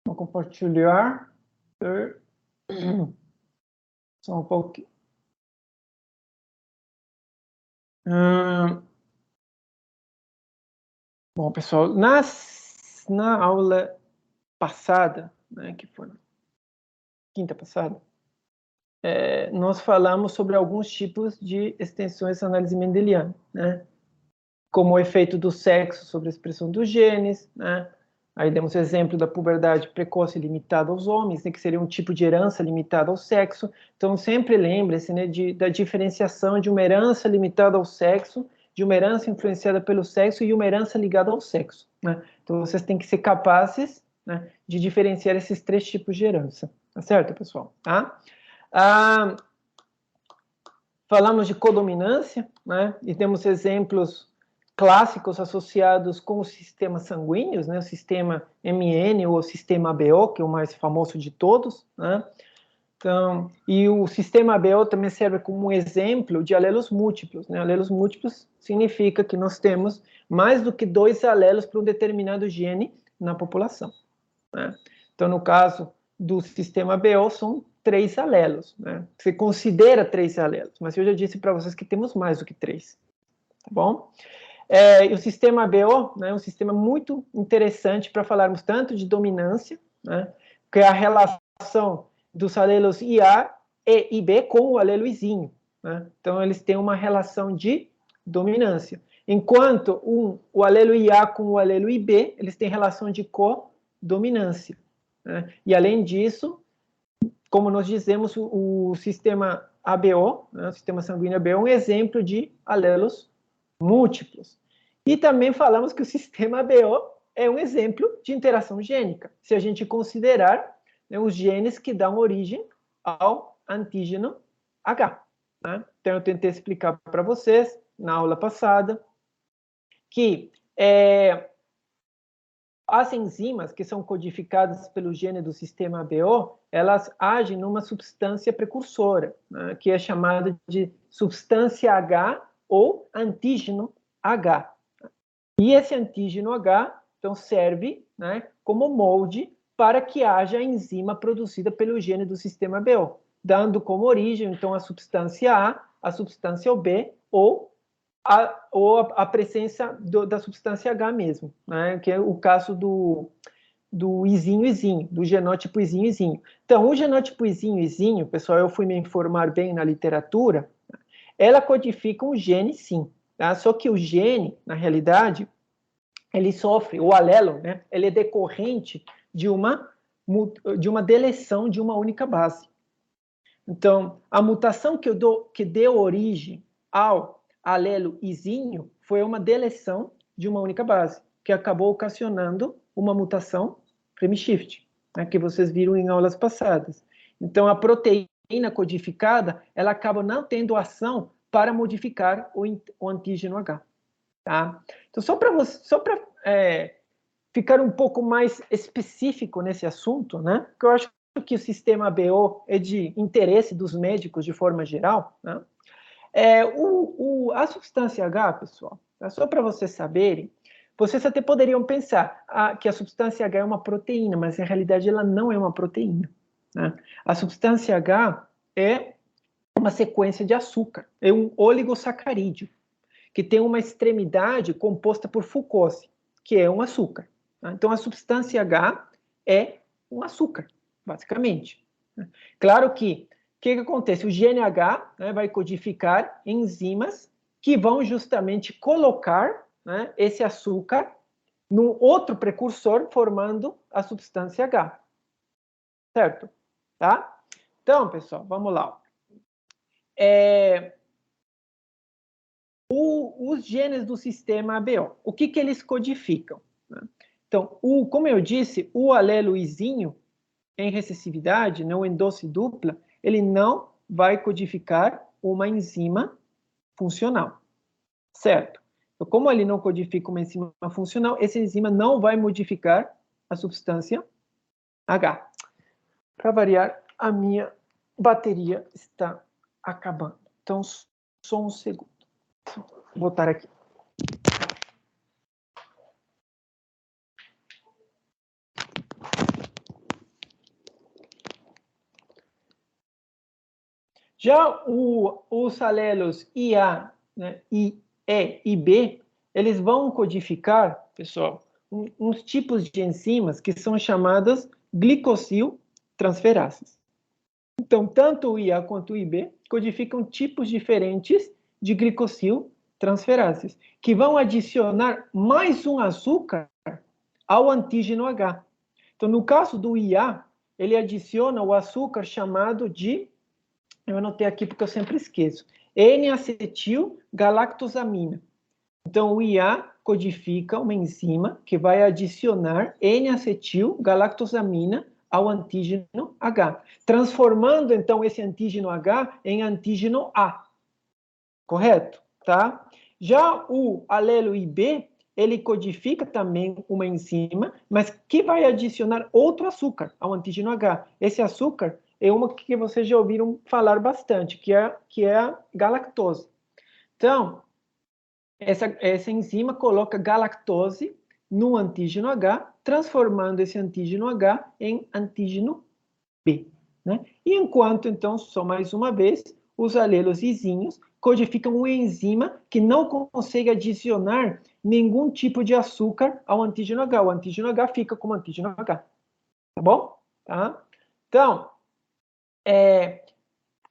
Vou compartilhar. Só um pouquinho. Bom, pessoal, na aula passada, né, que foi quinta passada, nós falamos sobre alguns tipos de extensões da análise mendeliana, né? Como o efeito do sexo sobre a expressão dos genes, né? Aí demos o exemplo da puberdade precoce limitada aos homens, né, que seria um tipo de herança limitada ao sexo. Então, sempre lembre-se, né, da diferenciação de uma herança limitada ao sexo, de uma herança influenciada pelo sexo e uma herança ligada ao sexo, né? Então, vocês têm que ser capazes, né, de diferenciar esses três tipos de herança. Tá certo, pessoal? Tá? Falamos de codominância, né? E temos exemplos clássicos associados com os sistemas sanguíneos, né? O sistema MN ou o sistema ABO, que é o mais famoso de todos, né? Então, e o sistema ABO também serve como um exemplo de alelos múltiplos, né? Alelos múltiplos significa que nós temos mais do que 2 alelos para um determinado gene na população, né? Então, no caso do sistema ABO, são 3 alelos, né? Você considera 3 alelos, mas eu já disse para vocês que temos mais do que 3, tá bom? E o sistema ABO, né, é um sistema muito interessante para falarmos tanto de dominância, né, que é a relação dos alelos IA, E e B com o alelo Izinho, né? Então, eles têm uma relação de dominância. Enquanto o alelo IA com o alelo IB, eles têm relação de codominância, né? E, além disso, como nós dizemos, o sistema ABO, né, o sistema sanguíneo ABO, é um exemplo de alelos múltiplos. E também falamos que o sistema ABO é um exemplo de interação gênica, se a gente considerar, né, os genes que dão origem ao antígeno H, né? Então, eu tentei explicar para vocês, na aula passada, que as enzimas que são codificadas pelo gene do sistema ABO, elas agem numa substância precursora, né, que é chamada de substância H ou antígeno H. E esse antígeno H, então, serve, né, como molde para que haja a enzima produzida pelo gene do sistema ABO, dando como origem, então, a substância A, a substância B ou a presença da substância H mesmo, né, que é o caso do izinho, do genótipo izinho. Então, o genótipo izinho, pessoal, eu fui me informar bem na literatura, ela codifica um gene, sim, tá? Só que o gene, na realidade, ele sofre, o alelo, né, ele é decorrente de uma deleção de uma única base. Então, a mutação que deu origem ao alelo izinho foi uma deleção de uma única base, que acabou ocasionando uma mutação frame-shift, né, que vocês viram em aulas passadas. Então, a proteína codificada, ela acaba não tendo ação para modificar o antígeno H. Tá? Então, só para ficar um pouco mais específico nesse assunto, né, que eu acho que o sistema ABO é de interesse dos médicos de forma geral, né? A substância H, pessoal, tá? Só para vocês saberem, vocês até poderiam pensar que a substância H é uma proteína, mas em realidade ela não é uma proteína, né? A substância H é uma sequência de açúcar, é um oligosacarídeo, que tem uma extremidade composta por fucose, que é um açúcar. Tá? Então, a substância H é um açúcar, basicamente. Claro que, o que acontece? O gene H, né, vai codificar enzimas que vão justamente colocar, né, esse açúcar num outro precursor, formando a substância H. Certo? Tá? Então, pessoal, vamos lá. Os genes do sistema ABO, o que eles codificam? Né? Então, como eu disse, o alelo izinho em recessividade, não em dose dupla, ele não vai codificar uma enzima funcional, certo? Então, como ele não codifica uma enzima funcional, essa enzima não vai modificar a substância H. Para variar, a minha bateria está acabando. Então, só um segundo. Vou botar aqui. Já os alelos IA, né, I, E e B, eles vão codificar, pessoal, uns tipos de enzimas que são chamadas glicosiltransferases. Então, tanto o IA quanto o IB codificam tipos diferentes de glicosiltransferases, que vão adicionar mais um açúcar ao antígeno H. Então, no caso do IA, ele adiciona o açúcar chamado de, eu anotei aqui porque eu sempre esqueço, N-acetil-galactosamina. Então, o IA codifica uma enzima que vai adicionar N-acetil-galactosamina ao antígeno H, transformando, então, esse antígeno H em antígeno A. Correto? Tá? Já o alelo IB, ele codifica também uma enzima, mas que vai adicionar outro açúcar ao antígeno H. Esse açúcar é uma que vocês já ouviram falar bastante, que é a galactose. Então, essa enzima coloca galactose no antígeno H, transformando esse antígeno H em antígeno B. Né? E enquanto, então, só mais uma vez, os alelos izinhos codificam uma enzima que não consegue adicionar nenhum tipo de açúcar ao antígeno H. O antígeno H fica como antígeno H. Tá bom? Tá? Então,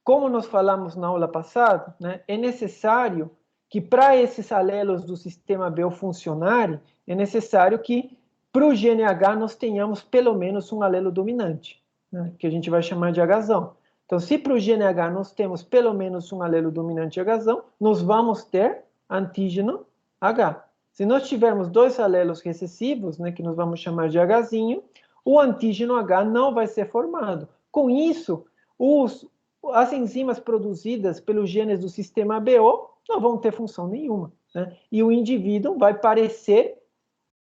como nós falamos na aula passada, né, é necessário que para esses alelos do sistema B funcionarem, é necessário que para o gene H nós tenhamos pelo menos um alelo dominante, né, que a gente vai chamar de Hzão. Então, se para o gene H nós temos pelo menos um alelo dominante Hzão, nós vamos ter antígeno H. Se nós tivermos dois alelos recessivos, né, que nós vamos chamar de Hzinho, o antígeno H não vai ser formado. Com isso, as enzimas produzidas pelos genes do sistema BO não vão ter função nenhuma. Né? E o indivíduo vai parecer,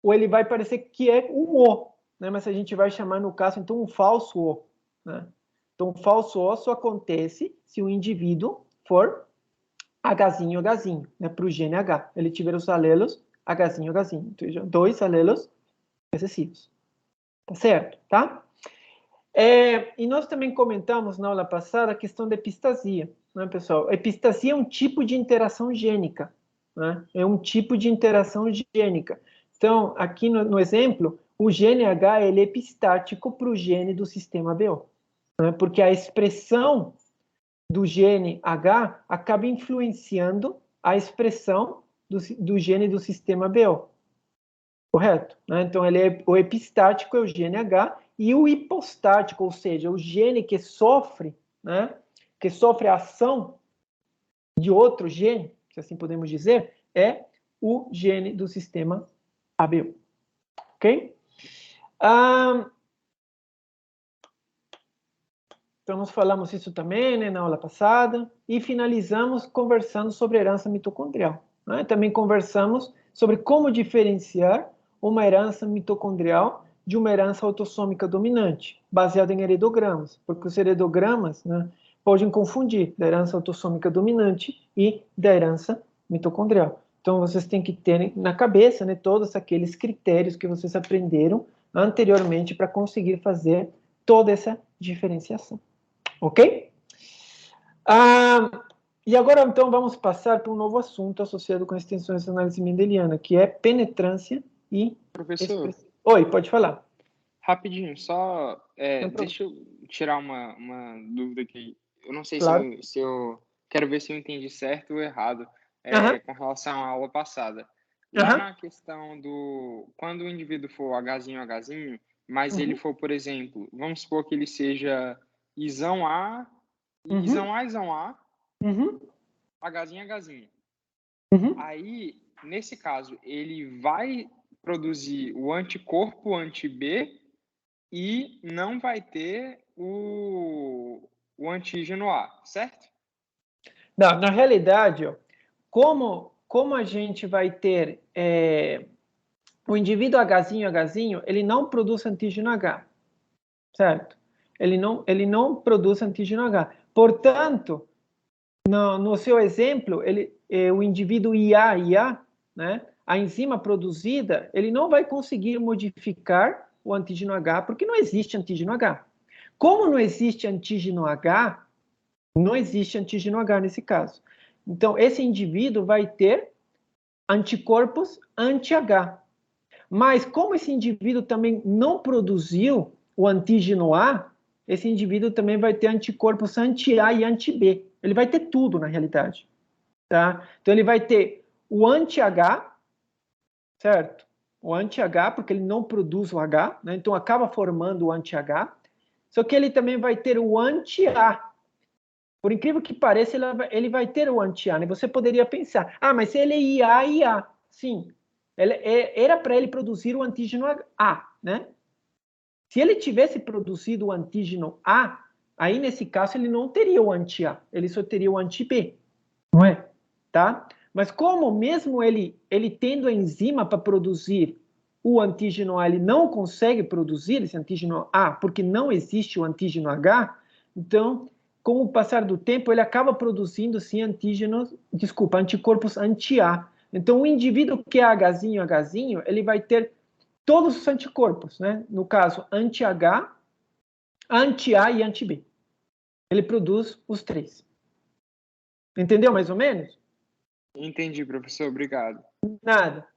ou ele vai parecer que é um O, né? Mas a gente vai chamar, no caso, então, um falso O. Né? Então, o falso O só acontece se o indivíduo for Hzinho, né? Para o gene H. Ele tiver os alelos Hzinho. Então, dois alelos recessivos. Tá certo? Tá? E nós também comentamos na aula passada a questão da epistasia, né, pessoal? A epistasia é um tipo de interação gênica, né? É um tipo de interação gênica. Então, aqui no exemplo, o gene H ele é epistático para o gene do sistema BO, né? Porque a expressão do gene H acaba influenciando a expressão do gene do sistema BO. Correto? Né? Então, o epistático é o gene H e o hipostático, ou seja, o gene que sofre, né, que sofre a ação de outro gene, se assim podemos dizer, é o gene do sistema ABO. Ok? Então, nós falamos isso também, né, na aula passada, e finalizamos conversando sobre herança mitocondrial. Né? Também conversamos sobre como diferenciar uma herança mitocondrial de uma herança autossômica dominante, baseada em heredogramas, porque os heredogramas, né, podem confundir da herança autossômica dominante e da herança mitocondrial. Então, vocês têm que ter na cabeça, né, todos aqueles critérios que vocês aprenderam anteriormente para conseguir fazer toda essa diferenciação. Ok? E agora, então, vamos passar para um novo assunto associado com as extensões de análise mendeliana, que é penetrância e... Professor, Oi, pode falar. rapidinho, só deixa eu tirar uma dúvida aqui. Eu não sei Claro. se eu quero ver se eu entendi certo ou errado com relação à aula passada. Lá na questão do... Quando o indivíduo for Hzinho, mas ele for, por exemplo, vamos supor que ele seja Izão A, Izão A, Hzinho. Aí, nesse caso, ele vai produzir o anticorpo anti-B e não vai ter o antígeno A, certo? Não, na realidade, ó, como a gente vai ter o indivíduo Hzinho, ele não produz antígeno H, certo? Ele não produz antígeno H. Portanto, no seu exemplo, o indivíduo IA, né, a enzima produzida, ele não vai conseguir modificar o antígeno H, porque não existe antígeno H. Como não existe antígeno H, Não existe antígeno H nesse caso. Então, esse indivíduo vai ter anticorpos anti-H. Mas, como esse indivíduo também não produziu o antígeno A, esse indivíduo também vai ter anticorpos anti-A e anti-B. Ele vai ter tudo, na realidade. Tá? Então, ele vai ter o anti-H, certo? O anti-H, porque ele não produz o H, né? Então acaba formando o anti-H. Só que ele também vai ter o anti-A. Por incrível que pareça, ele vai ter o anti-A, né? Você poderia pensar, mas se ele é IA. Sim, era para ele produzir o antígeno A, né? Se ele tivesse produzido o antígeno A, aí nesse caso ele não teria o anti-A, ele só teria o anti-B, não é? Tá? Mas como mesmo ele tendo a enzima para produzir o antígeno A, ele não consegue produzir esse antígeno A, porque não existe o antígeno H, então, com o passar do tempo, ele acaba produzindo, sim, anticorpos anti-A. Então, o indivíduo que é Hzinho, ele vai ter todos os anticorpos, né? No caso, anti-H, anti-A e anti-B. Ele produz os três. Entendeu mais ou menos? Entendi, professor. Obrigado. Nada.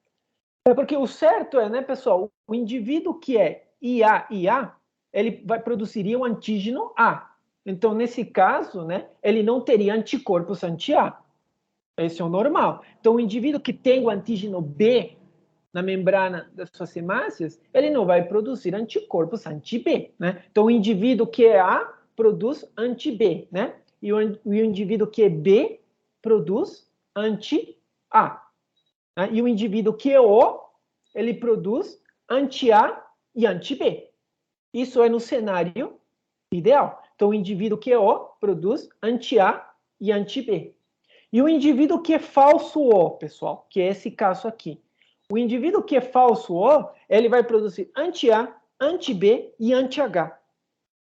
É porque o certo é, né, pessoal, o indivíduo que é IA, ele produziria o antígeno A. Então, nesse caso, né, ele não teria anticorpos anti-A. Esse é o normal. Então, o indivíduo que tem o antígeno B na membrana das suas hemácias, ele não vai produzir anticorpos anti-B, né? Então, o indivíduo que é A produz anti-B, né? E o indivíduo que é B produz anti-A. Né? E o indivíduo que é O, ele produz anti-A e anti-B. Isso é no cenário ideal. Então, o indivíduo que é O produz anti-A e anti-B. E o indivíduo que é falso O, pessoal, que é esse caso aqui. O indivíduo que é falso O, ele vai produzir anti-A, anti-B e anti-H.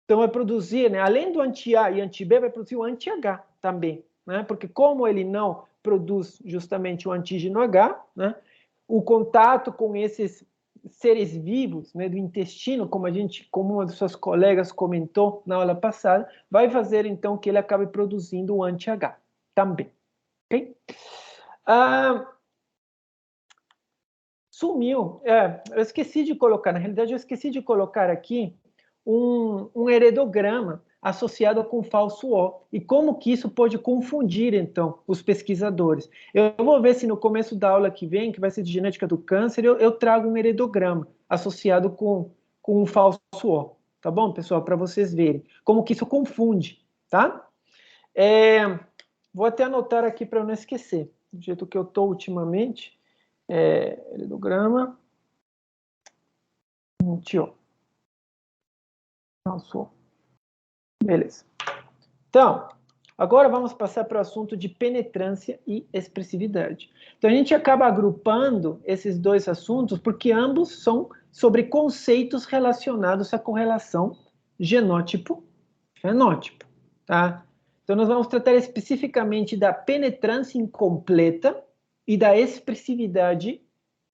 Então, vai produzir, né, além do anti-A e anti-B, vai produzir o anti-H também. Né? Porque como ele não produz justamente o antígeno H, né, o contato com esses seres vivos, né, do intestino, como uma de suas colegas comentou na aula passada, vai fazer então que ele acabe produzindo o anti-H também. Ok? Sumiu. Eu esqueci de colocar, na realidade eu esqueci de colocar aqui um heredograma associado com falso O. E como que isso pode confundir, então, os pesquisadores. Eu vou ver se no começo da aula que vem, que vai ser de genética do câncer, eu trago um heredograma associado com um falso O. Tá bom, pessoal? Para vocês verem como que isso confunde, tá? Vou até anotar aqui para eu não esquecer. Do jeito que eu estou ultimamente, heredograma, tio. Falso. Beleza. Então, agora vamos passar para o assunto de penetrância e expressividade. Então, a gente acaba agrupando esses dois assuntos porque ambos são sobre conceitos relacionados à correlação genótipo-fenótipo, tá? Então, nós vamos tratar especificamente da penetrância incompleta e da expressividade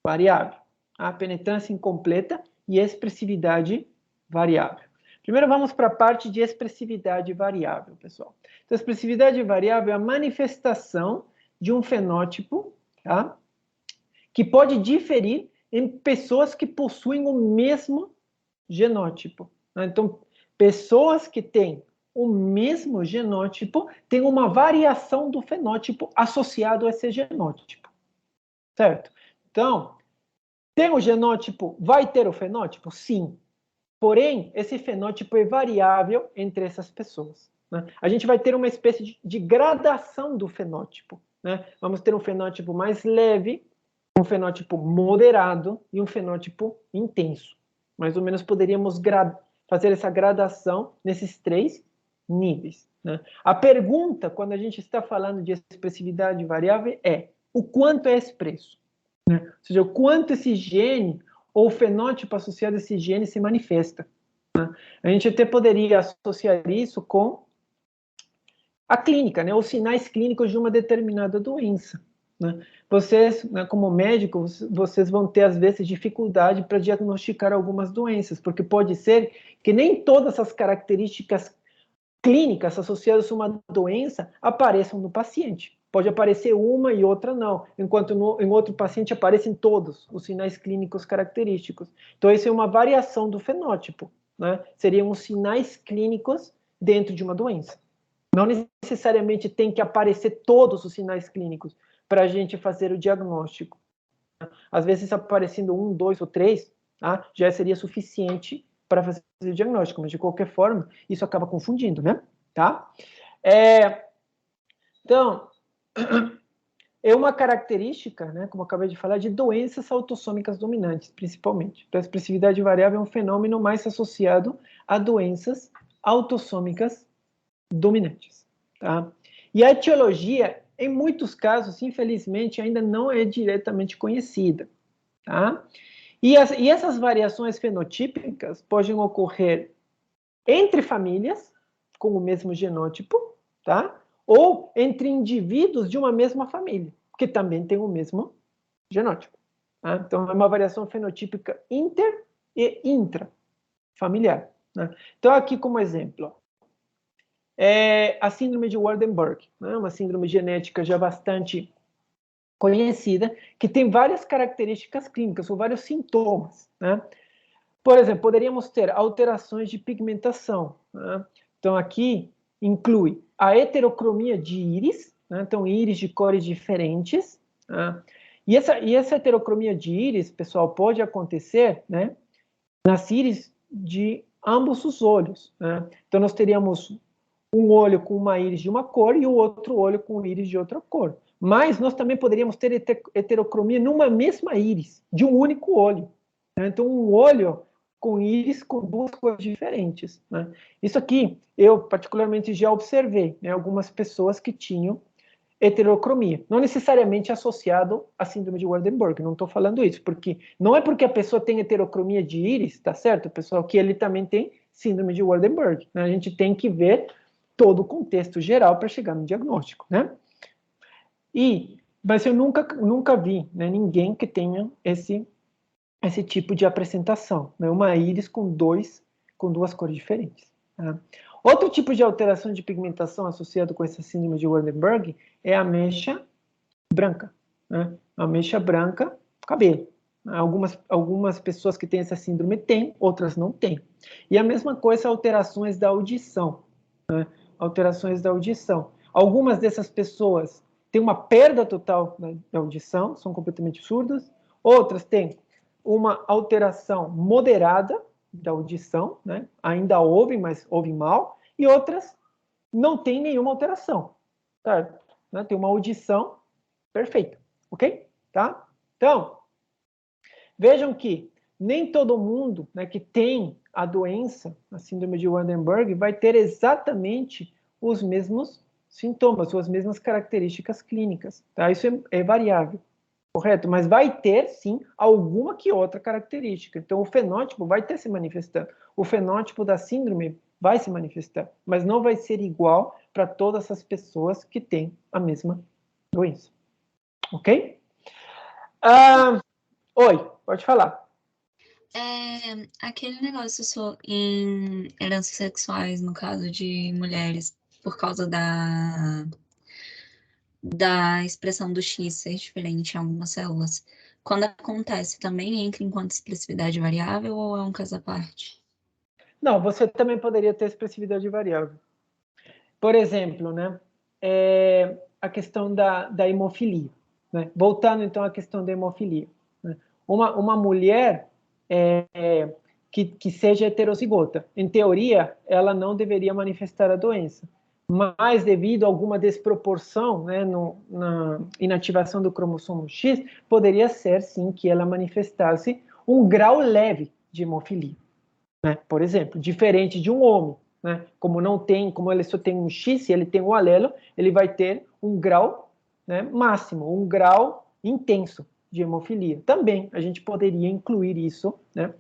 variável. A penetrância incompleta e expressividade variável. Primeiro vamos para a parte de expressividade variável, pessoal. Então, expressividade variável é a manifestação de um fenótipo, tá? Que pode diferir em pessoas que possuem o mesmo genótipo. Né? Então, pessoas que têm o mesmo genótipo têm uma variação do fenótipo associado a esse genótipo. Certo? Então, tem o genótipo, vai ter o fenótipo? Sim. Porém, esse fenótipo é variável entre essas pessoas. Né? A gente vai ter uma espécie de gradação do fenótipo. Né? Vamos ter um fenótipo mais leve, um fenótipo moderado e um fenótipo intenso. Mais ou menos poderíamos fazer essa gradação nesses três níveis. Né? A pergunta, quando a gente está falando de expressividade variável, é o quanto é expresso? Né? Ou seja, o quanto esse gene ou o fenótipo associado a esse gene se manifesta. Né? A gente até poderia associar isso com a clínica, né? Os sinais clínicos de uma determinada doença. Né? Vocês, né, como médicos, vocês vão ter, às vezes, dificuldade para diagnosticar algumas doenças, porque pode ser que nem todas as características clínicas associadas a uma doença apareçam no paciente. Pode aparecer uma e outra não, enquanto em outro paciente aparecem todos os sinais clínicos característicos. Então, isso é uma variação do fenótipo, né? Seriam os sinais clínicos dentro de uma doença. Não necessariamente tem que aparecer todos os sinais clínicos para a gente fazer o diagnóstico. Às vezes, aparecendo 1, 2 ou 3, tá? Já seria suficiente para fazer o diagnóstico, mas de qualquer forma, isso acaba confundindo, né? Tá? Então, é uma característica, né, como eu acabei de falar, de doenças autossômicas dominantes, principalmente. Então, a expressividade variável é um fenômeno mais associado a doenças autossômicas dominantes. Tá? E a etiologia, em muitos casos, infelizmente, ainda não é diretamente conhecida. Tá? E essas variações fenotípicas podem ocorrer entre famílias com o mesmo genótipo, tá? Ou entre indivíduos de uma mesma família, que também tem o mesmo genótipo. Tá? Então, é uma variação fenotípica inter e intrafamiliar. Né? Então, aqui como exemplo, a síndrome de Waardenburg, né? Uma síndrome genética já bastante conhecida, que tem várias características clínicas, ou vários sintomas. Né? Por exemplo, poderíamos ter alterações de pigmentação. Né? Então, aqui inclui a heterocromia de íris, né? Então, íris de cores diferentes. Né? E essa heterocromia de íris, pessoal, pode acontecer, né, nas íris de ambos os olhos. Né? Então, nós teríamos um olho com uma íris de uma cor e o outro olho com íris de outra cor. Mas nós também poderíamos ter heterocromia numa mesma íris, de um único olho. Né? Então, um olho com íris com duas cores diferentes. Né? Isso aqui, eu particularmente já observei, né, algumas pessoas que tinham heterocromia, não necessariamente associado à síndrome de Waardenburg, não estou falando isso, porque não é porque a pessoa tem heterocromia de íris, tá certo, pessoal, que ele também tem síndrome de Waardenburg. Né? A gente tem que ver todo o contexto geral para chegar no diagnóstico, né? Mas eu nunca vi, né, ninguém que tenha esse tipo de apresentação, né? Uma íris com duas cores diferentes. Tá? Outro tipo de alteração de pigmentação associado com essa síndrome de Waardenburg é a mecha branca, né? A mecha branca, cabelo. Algumas pessoas que têm essa síndrome têm, outras não têm. E a mesma coisa, alterações da audição, né? Alterações da audição. Algumas dessas pessoas têm uma perda total da audição, são completamente surdas. Outras têm uma alteração moderada da audição, né? Ainda ouvem, mas ouvem mal. E outras não têm nenhuma alteração, certo? Né? Tem uma audição perfeita, ok? Tá? Então, vejam que nem todo mundo, né, que tem a doença, a síndrome de Waardenburg, vai ter exatamente os mesmos sintomas, ou as mesmas características clínicas. Tá? Isso é variável, correto? Mas vai ter, sim, alguma que outra característica. Então, o fenótipo vai ter se manifestando. O fenótipo da síndrome vai se manifestar, mas não vai ser igual para todas as pessoas que têm a mesma doença. Ok? Oi, pode falar. Aquele negócio em heranças sexuais, no caso de mulheres, por causa da expressão do X ser diferente em algumas células. Quando acontece, também entra enquanto expressividade variável ou é um caso à parte? Não, você também poderia ter expressividade variável. Por exemplo, né, a questão da hemofilia. Né? Voltando, então, à questão da hemofilia. Né? Uma mulher que seja heterozigota, em teoria, ela não deveria manifestar a doença. Mas, devido a alguma desproporção, né, na inativação do cromossomo X, poderia ser, sim, que ela manifestasse um grau leve de hemofilia. Né? Por exemplo, diferente de um homem, né? Como ele só tem um X, se ele tem um alelo, ele vai ter um grau, né, máximo, um grau intenso de hemofilia. Também a gente poderia incluir isso, né,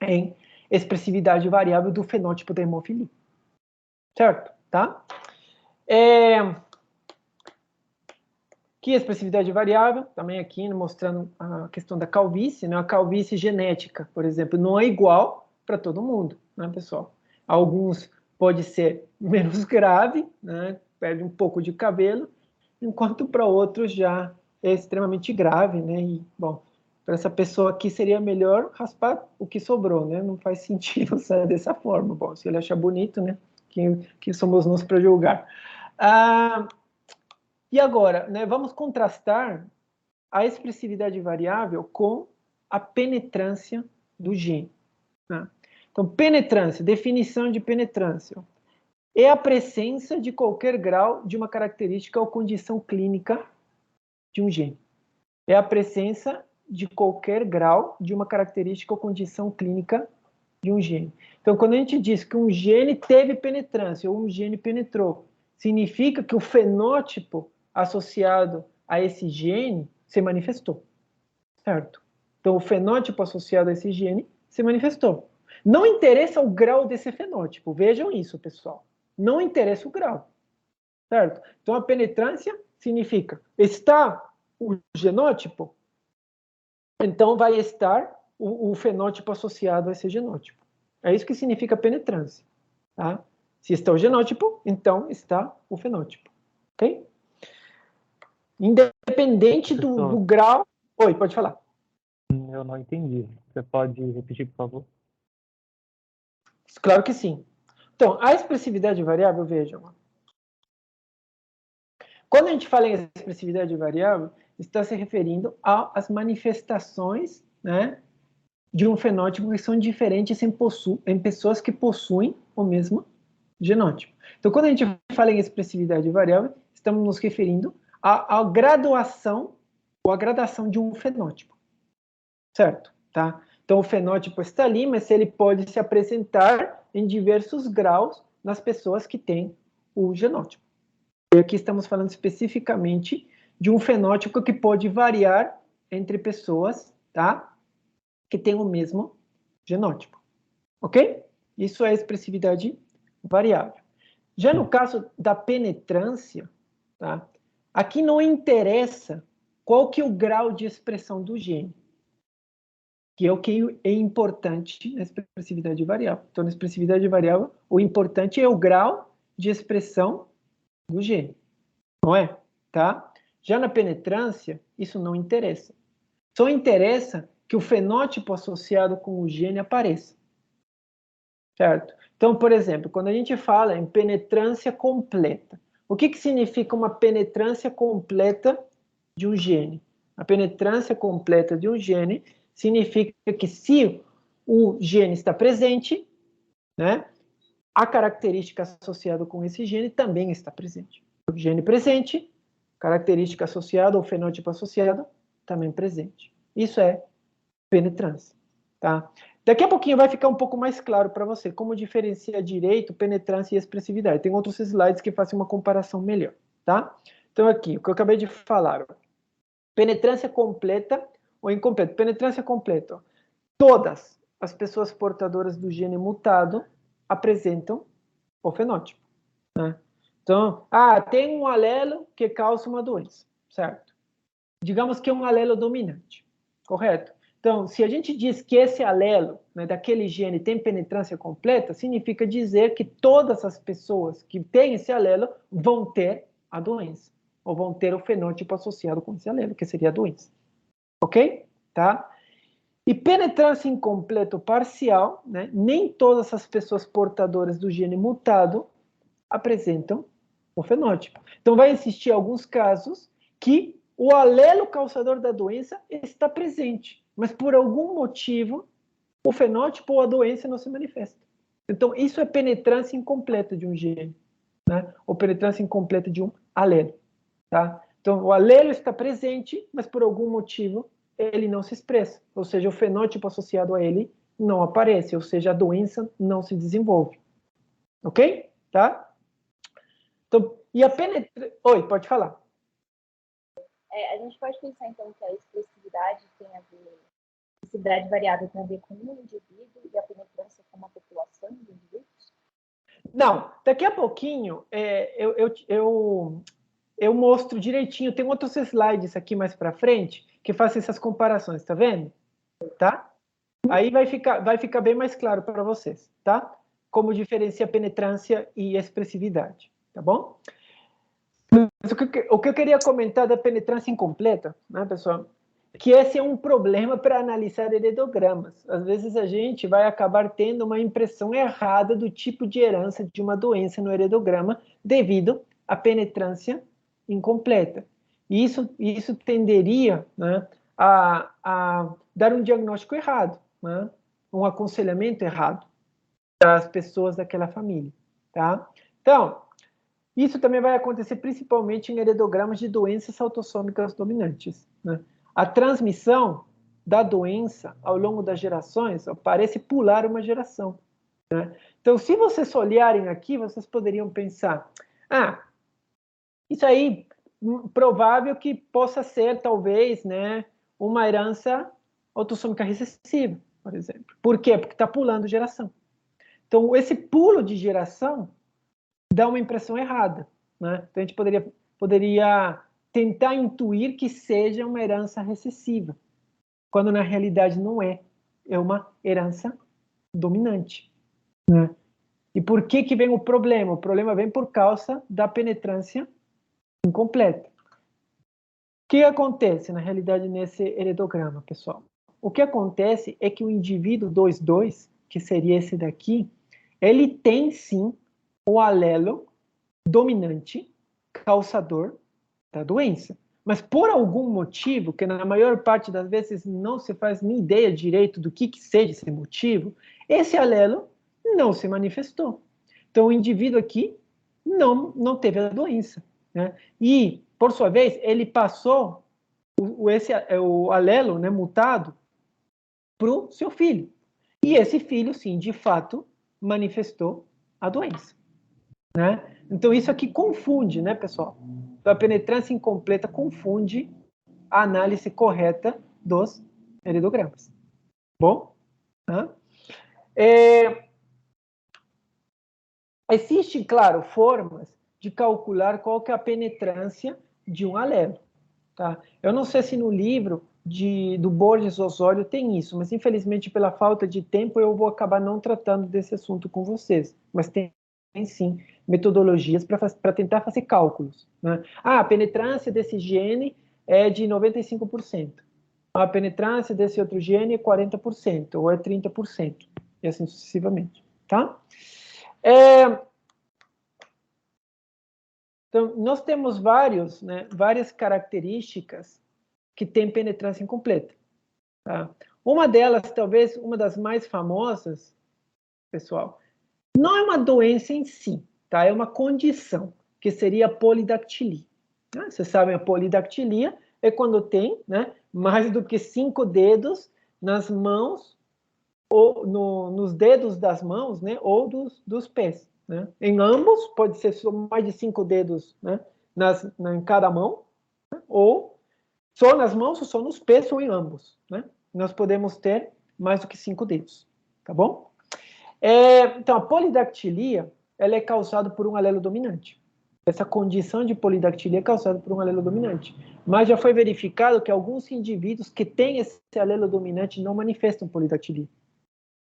em expressividade variável do fenótipo da hemofilia. Certo? Tá? Que expressividade variável, também aqui mostrando a questão da calvície, né? A calvície genética, por exemplo, não é igual para todo mundo, né, pessoal? Alguns pode ser menos grave, né? Perde um pouco de cabelo, enquanto para outros já é extremamente grave, né? E, bom, para essa pessoa aqui seria melhor raspar o que sobrou, né? Não faz sentido ser dessa forma. Bom, se ele achar bonito, né? Quem somos nós para julgar? E agora, né? Vamos contrastar a expressividade variável com a penetrância do gene. Né? Então, penetrância, definição de penetrância. É a presença de qualquer grau de uma característica ou condição clínica de um gene. É a presença de qualquer grau de uma característica ou condição clínica de um gene. Então, quando a gente diz que um gene teve penetrância ou um gene penetrou, significa que o fenótipo associado a esse gene se manifestou, certo? Então, o fenótipo associado a esse gene se manifestou. Não interessa o grau desse fenótipo, vejam isso, pessoal. Não interessa o grau, certo? Então, a penetrância significa, está o genótipo, então vai estar o fenótipo associado a esse genótipo. É isso que significa penetrância, tá? Se está o genótipo, então está o fenótipo, ok? Independente do grau... Oi, pode falar. Eu não entendi. Você pode repetir, por favor? Claro que sim. Então, a expressividade variável, vejam. Quando a gente fala em expressividade variável, está se referindo às manifestações, né, de um fenótipo que são diferentes em pessoas que possuem o mesmo genótipo. Então, quando a gente fala em expressividade variável, estamos nos referindo à graduação ou à gradação de um fenótipo, certo? Tá? Então, o fenótipo está ali, mas ele pode se apresentar em diversos graus nas pessoas que têm o genótipo. E aqui estamos falando especificamente de um fenótipo que pode variar entre pessoas, tá? Que têm o mesmo genótipo. Ok? Isso é expressividade variável. Já no caso da penetrância, tá? Aqui não interessa qual que é o grau de expressão do gene, que é o que é importante na expressividade variável. Então, na expressividade variável, o importante é o grau de expressão do gene, não é? Tá? Já na penetrância, isso não interessa. Só interessa que o fenótipo associado com o gene apareça, certo? Então, por exemplo, quando a gente fala em penetrância completa, o que significa uma penetrância completa de um gene? A penetrância completa de um gene significa que se o gene está presente, né, a característica associada com esse gene também está presente. O gene presente, característica associada ou fenótipo associado, também presente. Isso é penetrância, tá? Daqui a pouquinho vai ficar um pouco mais claro para você como diferencia direito, penetrância e expressividade. Tem outros slides que fazem uma comparação melhor, tá? Então aqui, o que eu acabei de falar, ó. Penetrância completa ou incompleta. Penetrância completa, ó. Todas as pessoas portadoras do gene mutado apresentam o fenótipo, né? Então, tem um alelo que causa uma doença, certo? Digamos que é um alelo dominante, correto? Então, se a gente diz que esse alelo, né, daquele gene tem penetrância completa, significa dizer que todas as pessoas que têm esse alelo vão ter a doença, ou vão ter o fenótipo associado com esse alelo, que seria a doença. Ok? Tá? E penetrância incompleta ou parcial, né, nem todas as pessoas portadoras do gene mutado apresentam o fenótipo. Então, vai existir alguns casos que o alelo causador da doença está presente, mas por algum motivo o fenótipo ou a doença não se manifesta. Então, isso é penetrância incompleta de um gene, né? Ou penetrância incompleta de um alelo, tá? Então, o alelo está presente, mas por algum motivo ele não se expressa, ou seja, o fenótipo associado a ele não aparece, ou seja, a doença não se desenvolve. Ok? Tá? Então, e a penetrância... Oi, pode falar. A gente pode pensar, então, que a expressividade tem a ver... A expressividade variável tem a ver com um indivíduo e a penetrância com uma população de indivíduos? Não, daqui a pouquinho eu mostro direitinho. Tem outros slides aqui mais para frente que fazem essas comparações, tá vendo? Tá? Aí vai ficar bem mais claro para vocês, tá? como diferencia penetrância e expressividade, tá bom? Mas o que eu queria comentar da penetrância incompleta, né, pessoal? Que esse é um problema para analisar heredigramas. Às vezes a gente vai acabar tendo uma impressão errada do tipo de herança de uma doença no heredograma devido à penetrância incompleta. E isso tenderia, né, a dar um diagnóstico errado, né, um aconselhamento errado para as pessoas daquela família, tá? Então, isso também vai acontecer principalmente em heredigramas de doenças autossômicas dominantes, né? A transmissão da doença ao longo das gerações parece pular uma geração, né? Então, se vocês olharem aqui, vocês poderiam pensar, isso aí, provável que possa ser, talvez, né, uma herança autossômica recessiva, por exemplo. Por quê? Porque está pulando geração. Então, esse pulo de geração dá uma impressão errada, né? Então, a gente poderia tentar intuir que seja uma herança recessiva, quando na realidade não é. É uma herança dominante, né? E por que vem o problema? O problema vem por causa da penetrância incompleta. O que acontece na realidade nesse heredograma, pessoal? O que acontece é que o indivíduo 2,2, que seria esse daqui, ele tem sim o alelo dominante causador da doença. Mas por algum motivo, que na maior parte das vezes não se faz nem ideia direito do que seja esse motivo, esse alelo não se manifestou. Então o indivíduo aqui não teve a doença, né? E, por sua vez, ele passou o alelo, né, mutado para o seu filho. E esse filho, sim, de fato, manifestou a doença, né? Então, isso aqui confunde, né, pessoal? Então, a penetrância incompleta confunde a análise correta dos heredigramas. Bom? Né? Existem, claro, formas de calcular qual que é a penetrância de um alelo. Tá? Eu não sei se no livro do Borges Osório tem isso, mas infelizmente pela falta de tempo eu vou acabar não tratando desse assunto com vocês. Mas tem sim metodologias para tentar fazer cálculos, né? A penetrância desse gene é de 95%. A penetrância desse outro gene é 40%, ou é 30%, e assim sucessivamente. Tá? Então, nós temos várias características que têm penetrância incompleta. Tá? Uma delas, talvez uma das mais famosas, pessoal, não é uma doença em si, tá? É uma condição, que seria a polidactilia. Vocês sabem, a polidactilia é quando tem, né, mais do que 5 dedos nas mãos, ou nos dedos das mãos, né, ou dos pés. Né? Em ambos, pode ser só mais de 5 dedos, né, em cada mão, né, ou só nas mãos, ou só nos pés, ou em ambos. Né? Nós podemos ter mais do que 5 dedos. Tá bom? Então, a polidactilia ela é causada por um alelo dominante. Essa condição de polidactilia é causada por um alelo dominante. Mas já foi verificado que alguns indivíduos que têm esse alelo dominante não manifestam polidactilia.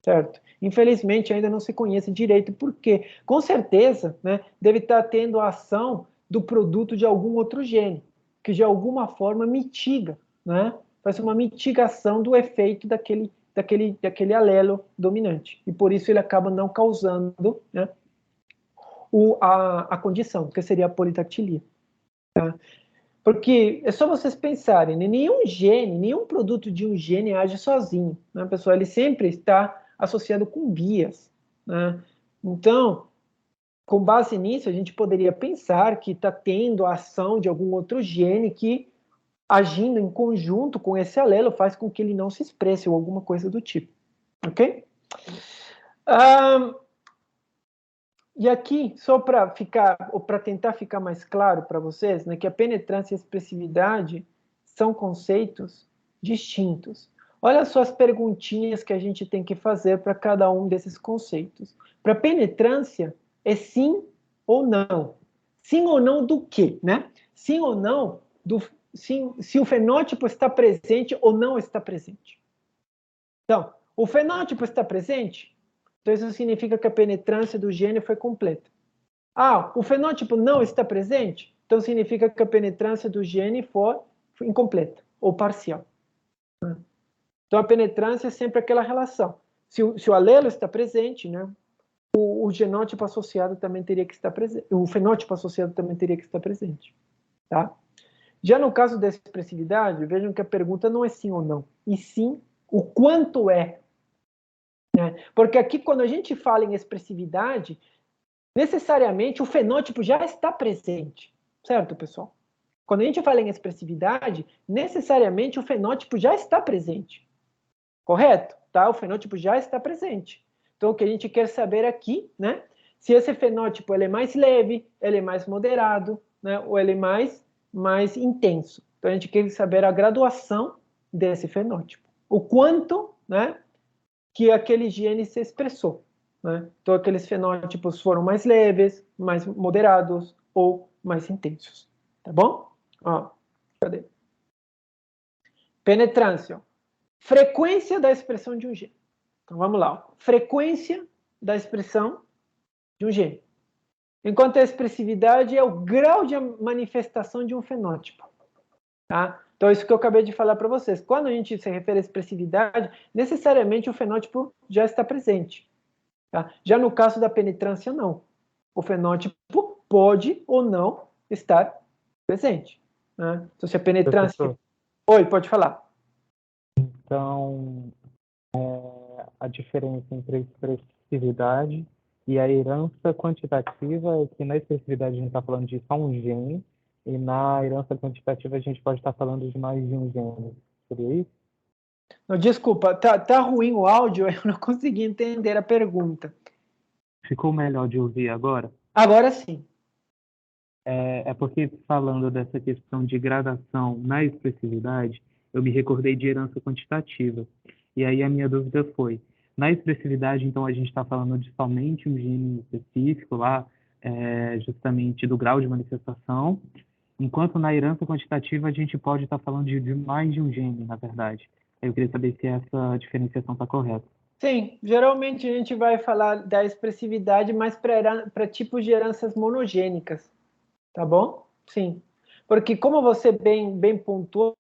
Certo? Infelizmente, ainda não se conhece direito por quê. Com certeza, né, deve estar tendo a ação do produto de algum outro gene, que de alguma forma mitiga, né, faz uma mitigação do efeito daquele alelo dominante. E por isso ele acaba não causando, né, a condição, que seria a polidactilia. Tá? Porque é só vocês pensarem, né? Nenhum produto de um gene age sozinho. Né, pessoal? Ele sempre está associado com bias. Né? Então, com base nisso, a gente poderia pensar que está tendo a ação de algum outro gene que, agindo em conjunto com esse alelo, faz com que ele não se expresse ou alguma coisa do tipo. Ok? E aqui, só para tentar ficar mais claro para vocês, né, que a penetrância e a expressividade são conceitos distintos. Olha só as perguntinhas que a gente tem que fazer para cada um desses conceitos. Para penetrância, é sim ou não. Sim ou não do quê? Né? Sim ou não se o fenótipo está presente ou não está presente. Então, o fenótipo está presente? Então, isso significa que a penetrância do gene foi completa. Ah, o fenótipo não está presente? Então, significa que a penetrância do gene foi incompleta ou parcial. Então, a penetrância é sempre aquela relação. Se o alelo está presente, né, o genótipo associado também teria que estar presente. O fenótipo associado também teria que estar presente. Tá? Já no caso da expressividade, vejam que a pergunta não é sim ou não, e sim o quanto é. Né? Porque aqui, quando a gente fala em expressividade, necessariamente o fenótipo já está presente. Certo, pessoal? Quando a gente fala em expressividade, necessariamente o fenótipo já está presente. Correto? Tá? O fenótipo já está presente. Então, o que a gente quer saber aqui, né? Se esse fenótipo ele é mais leve, ele é mais moderado, né? Ou ele é mais intenso. Então, a gente quer saber a graduação desse fenótipo. O quanto, né? Que aquele gene se expressou. Né? Então, aqueles fenótipos foram mais leves, mais moderados ou mais intensos. Tá bom? Ó, cadê? Penetrância. Frequência da expressão de um gene. Então, vamos lá. Frequência da expressão de um gene. Enquanto a expressividade é o grau de manifestação de um fenótipo. Tá? Então, isso que eu acabei de falar para vocês. Quando a gente se refere à expressividade, necessariamente o fenótipo já está presente. Tá? Já no caso da penetrância, não. O fenótipo pode ou não estar presente. Né? Então, se a penetrância... Professor. Oi, pode falar. Então, a diferença entre a expressividade e a herança quantitativa é que na expressividade a gente está falando de só um gene, e na herança quantitativa a gente pode estar falando de mais de um gene. Seria isso? Não, desculpa, tá ruim o áudio, eu não consegui entender a pergunta. Ficou melhor de ouvir agora? Agora sim. É porque, falando dessa questão de gradação na expressividade, eu me recordei de herança quantitativa. E aí a minha dúvida foi, na expressividade, então, a gente está falando de somente um gene específico lá, justamente do grau de manifestação, enquanto na herança quantitativa a gente pode estar falando de mais de um gene, na verdade. Eu queria saber se essa diferenciação está correta. Sim, geralmente a gente vai falar da expressividade mais para tipos de heranças monogênicas, tá bom? Sim, porque como você bem pontuou,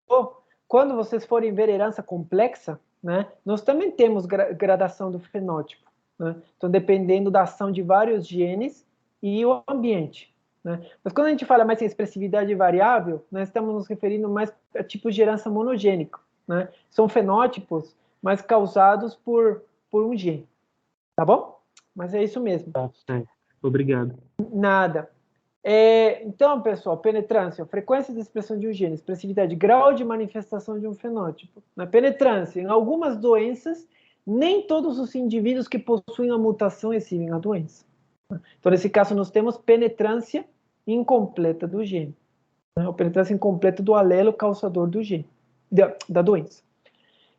quando vocês forem ver herança complexa, né, nós também temos gradação do fenótipo, né? Então, dependendo da ação de vários genes e o ambiente, né? Mas quando a gente fala mais em expressividade variável, nós estamos nos referindo mais a tipos de herança monogênico, né? São fenótipos mais causados por um gene, tá bom? Mas é isso mesmo. Tá certo. Obrigado. Nada. Então, pessoal, penetrância, frequência de expressão de um gene, expressividade, grau de manifestação de um fenótipo. Na penetrância, em algumas doenças, nem todos os indivíduos que possuem a mutação recebem a doença. Então, nesse caso, nós temos penetrância incompleta do gene. Né? Ou penetrância incompleta do alelo causador do gene, da doença.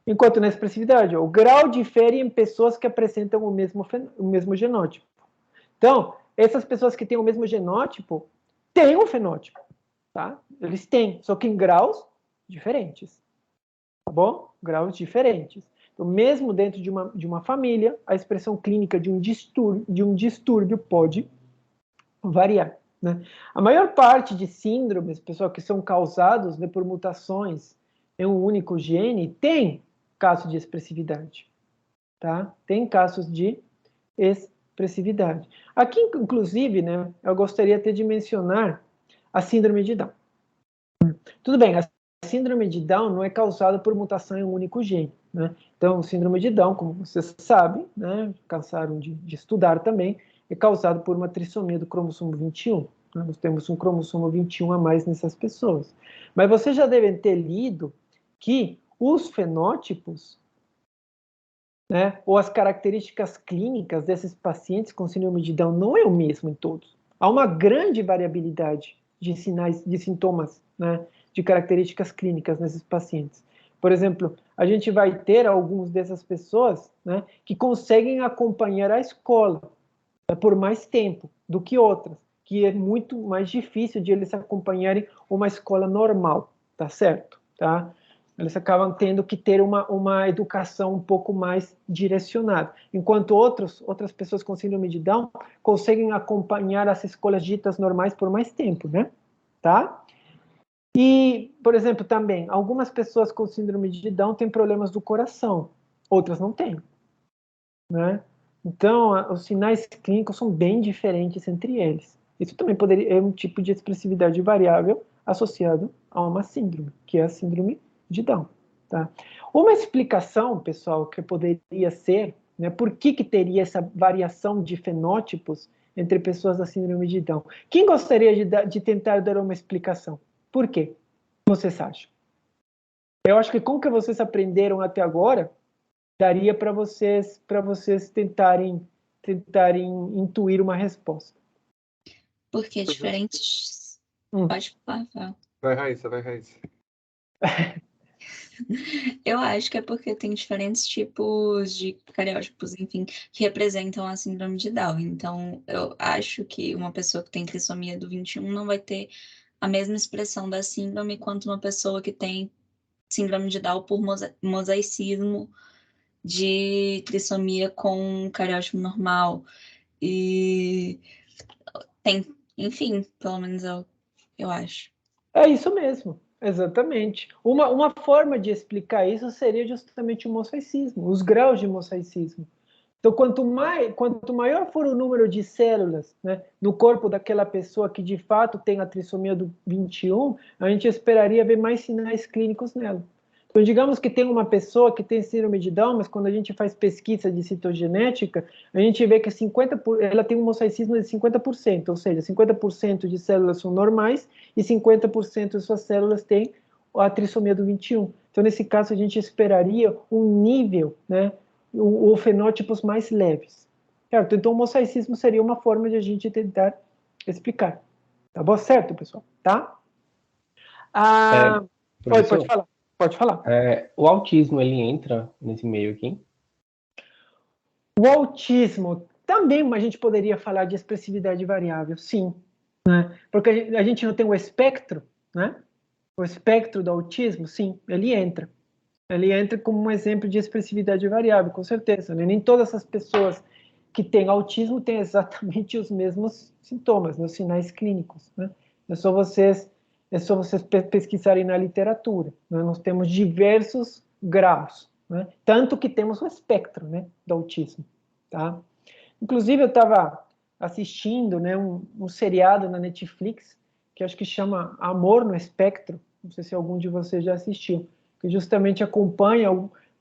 Enquanto na expressividade, o grau difere em pessoas que apresentam o mesmo genótipo. Então, essas pessoas que têm o mesmo genótipo têm um fenótipo, tá? Eles têm, só que em graus diferentes, tá bom? Graus diferentes. Então, mesmo dentro de uma família, a expressão clínica de um distúrbio pode variar, né? A maior parte de síndromes, pessoal, que são causados, né, por mutações em um único gene, tem caso de expressividade, tá? Tem casos de expressividade. Aqui, inclusive, né, eu gostaria até de mencionar a síndrome de Down. Tudo bem, a síndrome de Down não é causada por mutação em um único gene, né? Então, síndrome de Down, como vocês sabem, né, cansaram de estudar também, é causado por uma trissomia do cromossomo 21. Né? Nós temos um cromossomo 21 a mais nessas pessoas. Mas vocês já devem ter lido que os fenótipos, né, ou as características clínicas desses pacientes com síndrome de Down não é o mesmo em todos. Há uma grande variabilidade de sinais, de sintomas, né, de características clínicas nesses pacientes. Por exemplo, a gente vai ter algumas dessas pessoas, né, que conseguem acompanhar a escola, né, por mais tempo do que outras, que é muito mais difícil de eles acompanharem uma escola normal, tá certo? Tá? Eles acabam tendo que ter uma educação um pouco mais direcionada, enquanto outras pessoas com síndrome de Down conseguem acompanhar as escolas ditas normais por mais tempo, né? Tá? E, por exemplo, também, algumas pessoas com síndrome de Down têm problemas do coração, outras não têm, né? Então, os sinais clínicos são bem diferentes entre eles. Isso também é um tipo de expressividade variável associado a uma síndrome, que é a síndrome de Down. Tá? Uma explicação, pessoal, que poderia ser, né, por que teria essa variação de fenótipos entre pessoas da síndrome de Down? Quem gostaria de tentar dar uma explicação? Por quê? Vocês acham? Eu acho que com o que vocês aprenderam até agora, daria para vocês tentarem intuir uma resposta. Porque diferentes... Pode falar, Rafael. Vai, Raíssa. Eu acho que é porque tem diferentes tipos de cariótipos, enfim, que representam a síndrome de Down. Então, eu acho que uma pessoa que tem trissomia do 21 não vai ter a mesma expressão da síndrome quanto uma pessoa que tem síndrome de Down por mosaicismo de trissomia com cariótipo normal. E tem, enfim, pelo menos eu acho. É isso mesmo, exatamente. Uma forma de explicar isso seria justamente o mosaicismo, os graus de mosaicismo. Então, quanto maior for o número de células, né, no corpo daquela pessoa que de fato tem a trissomia do 21, a gente esperaria ver mais sinais clínicos nela. Então, digamos que tem uma pessoa que tem síndrome de Down, mas quando a gente faz pesquisa de citogenética, a gente vê que ela tem um mosaicismo de 50%, ou seja, 50% de células são normais e 50% de suas células têm a trissomia do 21. Então, nesse caso, a gente esperaria um nível, né, ou fenótipos mais leves. Certo? Então, o mosaicismo seria uma forma de a gente tentar explicar. Tá bom? Certo, pessoal? Tá? Pode falar. Pode falar. O autismo, ele entra nesse meio aqui? O autismo, também a gente poderia falar de expressividade variável, sim. Né? Porque a gente não tem o espectro, né? O espectro do autismo, sim, ele entra. Ele entra como um exemplo de expressividade variável, com certeza. Né? Nem todas as pessoas que têm autismo têm exatamente os mesmos sintomas, né? Os sinais clínicos. Né? É só vocês pesquisarem na literatura. Né? Nós temos diversos graus, né? Tanto que temos o espectro, né, do autismo. Tá? Inclusive, eu estava assistindo, né, um seriado na Netflix, que acho que chama Amor no Espectro, não sei se algum de vocês já assistiu, que justamente acompanha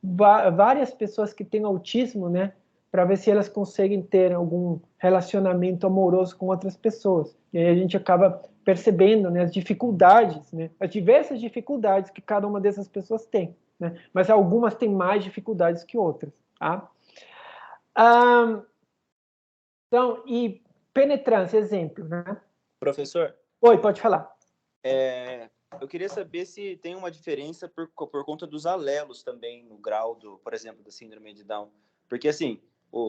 várias pessoas que têm autismo, né, para ver se elas conseguem ter algum relacionamento amoroso com outras pessoas. E aí a gente acaba percebendo, né, as dificuldades, né, as diversas dificuldades que cada uma dessas pessoas tem, né, mas algumas têm mais dificuldades que outras. Tá? Então, e penetrância, exemplo, né? Professor? Oi, pode falar. Eu queria saber se tem uma diferença por conta dos alelos também no grau, por exemplo, da síndrome de Down. Porque, assim,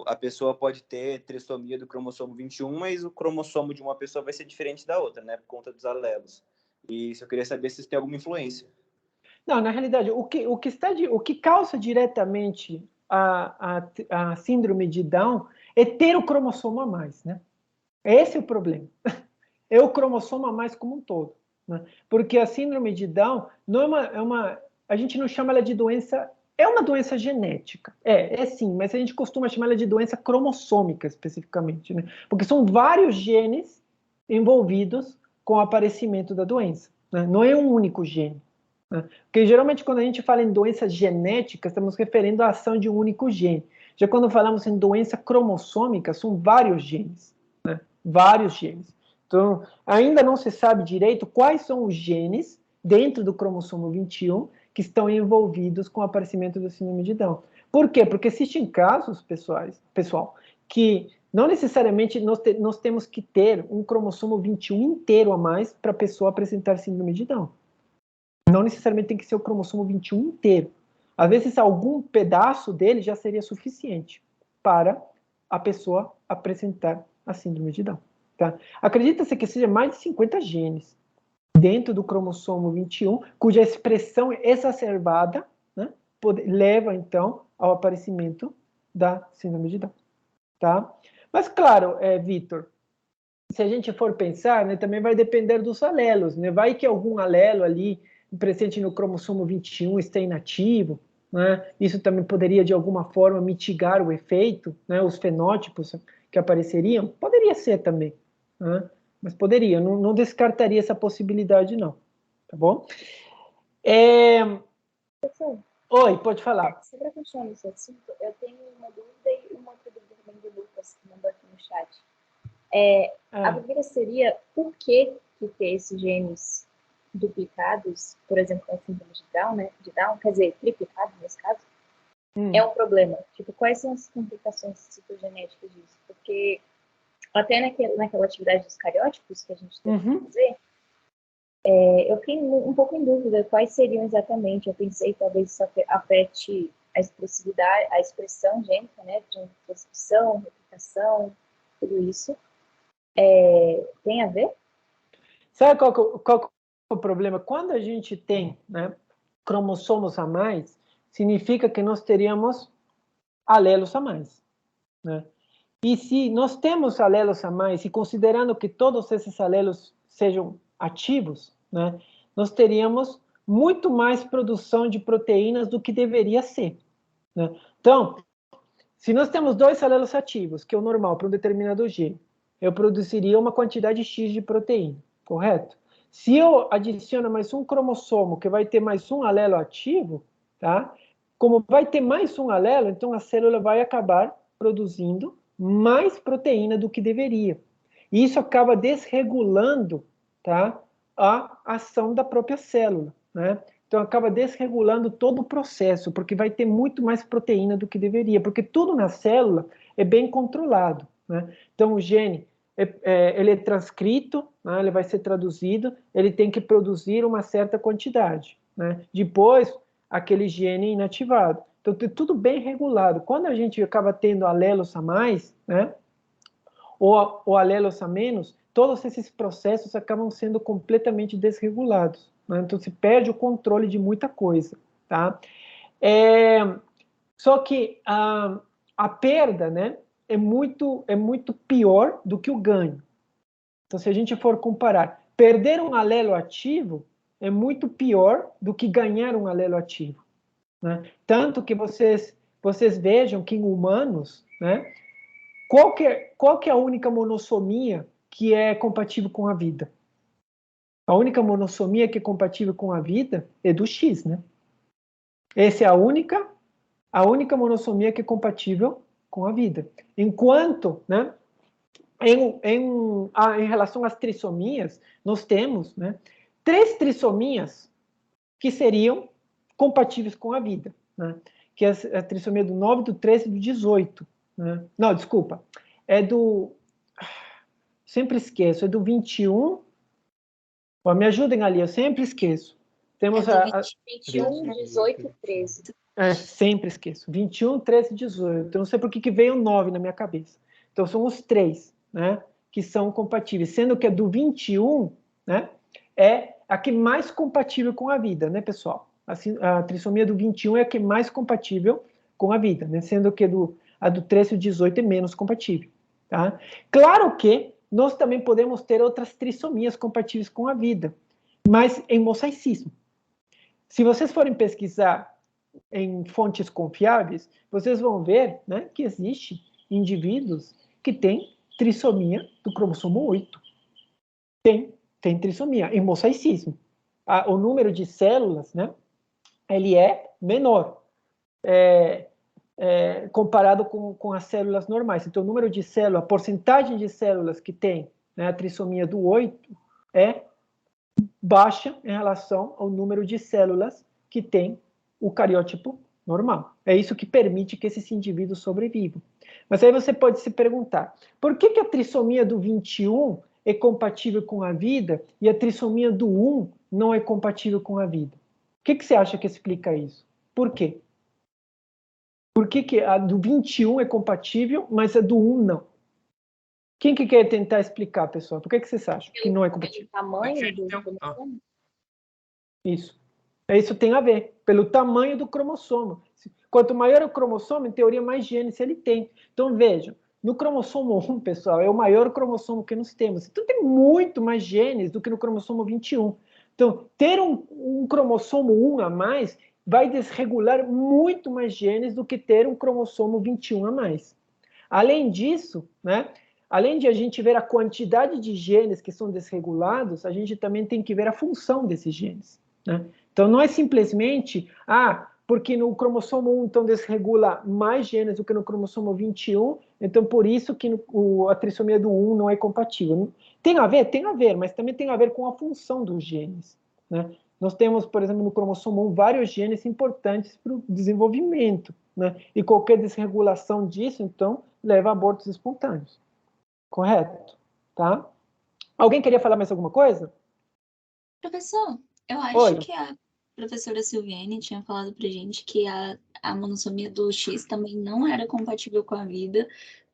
a pessoa pode ter trissomia do cromossomo 21, mas o cromossomo de uma pessoa vai ser diferente da outra, né? Por conta dos alelos. E isso eu queria saber se isso tem alguma influência. Não, na realidade, o que causa diretamente a síndrome de Down é ter o cromossomo a mais, né? Esse é o problema. É o cromossomo a mais como um todo. Né? Porque a síndrome de Down não a gente não chama ela de doença, é uma doença genética. É sim, mas a gente costuma chamar ela de doença cromossômica, especificamente, né? Porque são vários genes envolvidos com o aparecimento da doença. Né? Não é um único gene. Né? Porque geralmente quando a gente fala em doença genética, estamos referindo à ação de um único gene. Já quando falamos em doença cromossômica, são vários genes. Né? Vários genes. Então, ainda não se sabe direito quais são os genes dentro do cromossomo 21 que estão envolvidos com o aparecimento do síndrome de Down. Por quê? Porque existem casos, pessoal, que não necessariamente nós temos que ter um cromossomo 21 inteiro a mais para a pessoa apresentar síndrome de Down. Não necessariamente tem que ser o cromossomo 21 inteiro. Às vezes, algum pedaço dele já seria suficiente para a pessoa apresentar a síndrome de Down. Tá? Acredita-se que seja mais de 50 genes dentro do cromossomo 21, cuja expressão exacerbada, né, leva, então, ao aparecimento da síndrome de Down. Tá? Mas, claro, Vitor, se a gente for pensar, né, também vai depender dos alelos. Né? Vai que algum alelo ali presente no cromossomo 21 está inativo, né? Isso também poderia, de alguma forma, mitigar o efeito, né? Os fenótipos que apareceriam. Poderia ser também, né? Mas poderia, não descartaria essa possibilidade, não. Tá bom? Professor, Oi, pode falar. só para continuar nesse assunto, eu tenho uma dúvida e uma outra dúvida também do Lucas, que mandou aqui no chat. A primeira seria por que ter esses genes duplicados, por exemplo, na síndrome de Down, né? De Down, quer dizer, triplicados nesse caso, é um problema. Tipo, quais são as complicações citogenéticas disso? Porque até naquela atividade dos cariótipos que a gente tem que fazer, eu fiquei um pouco em dúvida quais seriam exatamente. Eu pensei talvez isso afete a expressividade, a expressão gênica, né? De transcrição, replicação, tudo isso. Tem a ver? Sabe qual é o problema? Quando a gente tem, né, cromossomos a mais, significa que nós teríamos alelos a mais. Né? E se nós temos alelos a mais, e considerando que todos esses alelos sejam ativos, né, nós teríamos muito mais produção de proteínas do que deveria ser. Né? Então, se nós temos 2 alelos ativos, que é o normal para um determinado gene, eu produziria uma quantidade X de proteína, correto? Se eu adiciono mais um cromossomo, que vai ter mais um alelo ativo, tá? Como vai ter mais um alelo, então a célula vai acabar produzindo mais proteína do que deveria. E isso acaba desregulando, tá, a ação da própria célula, né? Então, acaba desregulando todo o processo, porque vai ter muito mais proteína do que deveria, porque tudo na célula é bem controlado, né? Então, o gene, ele é transcrito, né? Ele vai ser traduzido, ele tem que produzir uma certa quantidade, né? Depois, aquele gene inativado. Então, tem tudo bem regulado. Quando a gente acaba tendo alelos a mais, né? Ou alelos a menos, todos esses processos acabam sendo completamente desregulados. Né? Então, se perde o controle de muita coisa. Tá? Só que a perda, né, é muito pior do que o ganho. Então, se a gente for comparar, perder um alelo ativo é muito pior do que ganhar um alelo ativo. Né? Tanto que vocês vejam que em humanos, né, qual que é a única monossomia que é compatível com a vida? A única monossomia que é compatível com a vida é do X, né? Essa é a única monossomia que é compatível com a vida. Enquanto, né, em relação às trissomias, nós temos, né, 3 trissomias que seriam compatíveis com a vida, né? Que é a trissomia do 9, do 13 e do 18. Né? Não, desculpa. É do... Sempre esqueço. É do 21. Pô, me ajudem ali, eu sempre esqueço. Temos 21, 18 e 13. Sempre esqueço. 21, 13 e 18. Eu não sei por que veio 9 na minha cabeça. Então, são os 3, né, que são compatíveis. Sendo que a do 21, né, é a que mais compatível com a vida, né, pessoal? Assim, a trissomia do 21 é a que mais compatível com a vida, né? Sendo que a do 13 e 18 é menos compatível. Tá? Claro que nós também podemos ter outras trissomias compatíveis com a vida, mas em mosaicismo. Se vocês forem pesquisar em fontes confiáveis, vocês vão ver, né, que existe indivíduos que têm trissomia do cromossomo 8. Tem trissomia em mosaicismo. O número de células, né, ele é menor comparado com as células normais. Então, o número de células, a porcentagem de células que tem, né, a trissomia do 8 é baixa em relação ao número de células que tem o cariótipo normal. É isso que permite que esses indivíduos sobrevivam. Mas aí você pode se perguntar, por que a trissomia do 21 é compatível com a vida e a trissomia do 1 não é compatível com a vida? O que você acha que explica isso? Por quê? Por que a do 21 é compatível, mas a do 1 não? Quem que quer tentar explicar, pessoal? Por que vocês acham que não é compatível? O tamanho do cromossomo? Isso. Isso tem a ver, pelo tamanho do cromossomo. Quanto maior o cromossomo, em teoria, mais genes ele tem. Então, vejam, no cromossomo 1, pessoal, é o maior cromossomo que nós temos. Então, tem muito mais genes do que no cromossomo 21. Então, ter um cromossomo 1 a mais vai desregular muito mais genes do que ter um cromossomo 21 a mais. Além disso, né, além de a gente ver a quantidade de genes que são desregulados, a gente também tem que ver a função desses genes, né? Então, não é simplesmente, porque no cromossomo 1 então desregula mais genes do que no cromossomo 21, então por isso que a trissomia do 1 não é compatível. Tem a ver, mas também tem a ver com a função dos genes, né? Nós temos, por exemplo, no cromossomo 1, vários genes importantes para o desenvolvimento, né? E qualquer desregulação disso, então, leva a abortos espontâneos. Correto? Tá? Alguém queria falar mais alguma coisa? Professor, eu acho Oi. que a professora Silviane tinha falado pra gente que a monossomia do X também não era compatível com a vida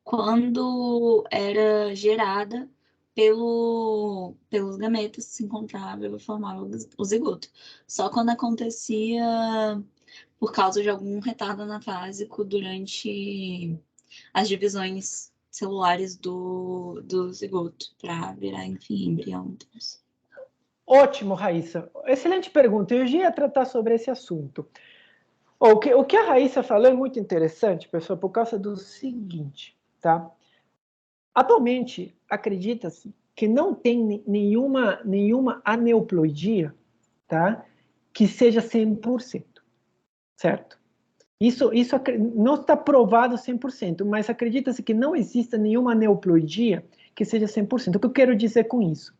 quando era gerada pelos gametas que se encontravam e formavam o zigoto. Só quando acontecia por causa de algum retardo anatásico durante as divisões celulares do zigoto para virar, enfim, embrião. Ótimo, Raíssa. Excelente pergunta. Eu já ia tratar sobre esse assunto. O que a Raíssa falou é muito interessante, pessoal, por causa do seguinte, tá? Atualmente, acredita-se que não tem nenhuma aneuploidia, tá? Que seja 100%, certo? Isso não está provado 100%, mas acredita-se que não exista nenhuma aneuploidia que seja 100%. O que eu quero dizer com isso?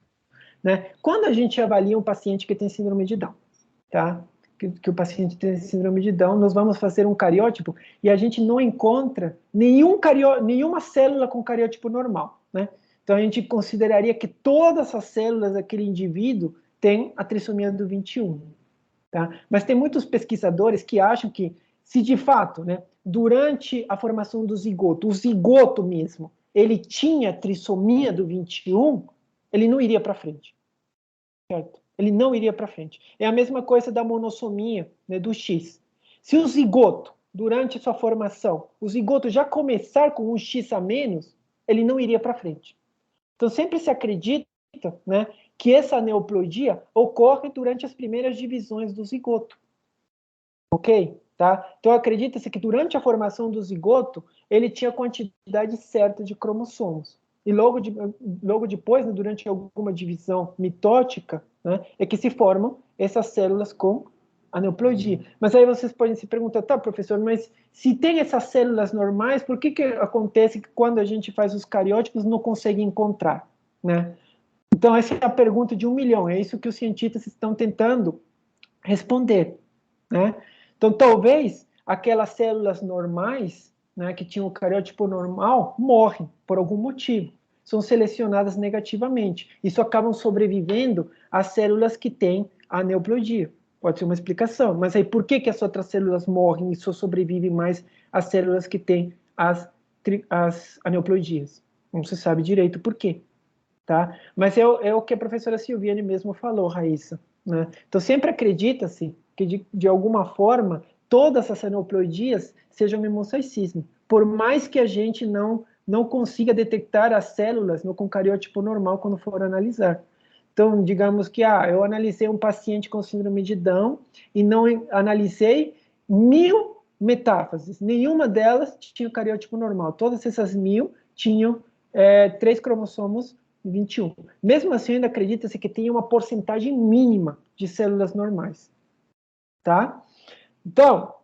Né? Quando a gente avalia um paciente que tem síndrome de Down, tá? Que o paciente tem síndrome de Down, nós vamos fazer um cariótipo e a gente não encontra nenhuma célula com cariótipo normal, né? Então a gente consideraria que todas as células daquele indivíduo têm a trissomia do 21, tá? Mas tem muitos pesquisadores que acham que se de fato, né, durante a formação do zigoto, o zigoto mesmo, ele tinha trissomia do 21, ele não iria para frente, certo? Ele não iria para frente. É a mesma coisa da monossomia, né, do X. Se o zigoto, durante sua formação, o zigoto já começar com um X a menos, ele não iria para frente. Então, sempre se acredita, né, que essa aneuploidia ocorre durante as primeiras divisões do zigoto. Ok? Tá? Então, acredita-se que durante a formação do zigoto, ele tinha a quantidade certa de cromossomos. E logo depois, né, durante alguma divisão mitótica, né, é que se formam essas células com aneuploidia. Mas aí vocês podem se perguntar, tá, professor, mas se tem essas células normais, por que acontece que quando a gente faz os cariótipos não consegue encontrar? Né? Então, essa é a pergunta de 1 milhão. É isso que os cientistas estão tentando responder. Né? Então, talvez aquelas células normais, né, que tinham o cariótipo normal, morrem por algum motivo. São selecionadas negativamente. Isso acabam sobrevivendo às células que têm a aneuploidia. Pode ser uma explicação. Mas aí, por que as outras células morrem e só sobrevivem mais às células que têm as aneuploidias? Não se sabe direito por quê. Tá? Mas é o que a professora Silviane mesmo falou, Raíssa. Né? Então, sempre acredita-se que, de alguma forma, todas as aneuploidias sejam hemoceicismo, por mais que a gente não consiga detectar as células no cariótipo normal quando for analisar. Então, digamos que eu analisei um paciente com síndrome de Down e não analisei 1000 metáfases. Nenhuma delas tinha o cariótipo normal. Todas essas 1000 tinham 3 cromossomos 21. Mesmo assim, ainda acredita-se que tem uma porcentagem mínima de células normais. Tá? Então,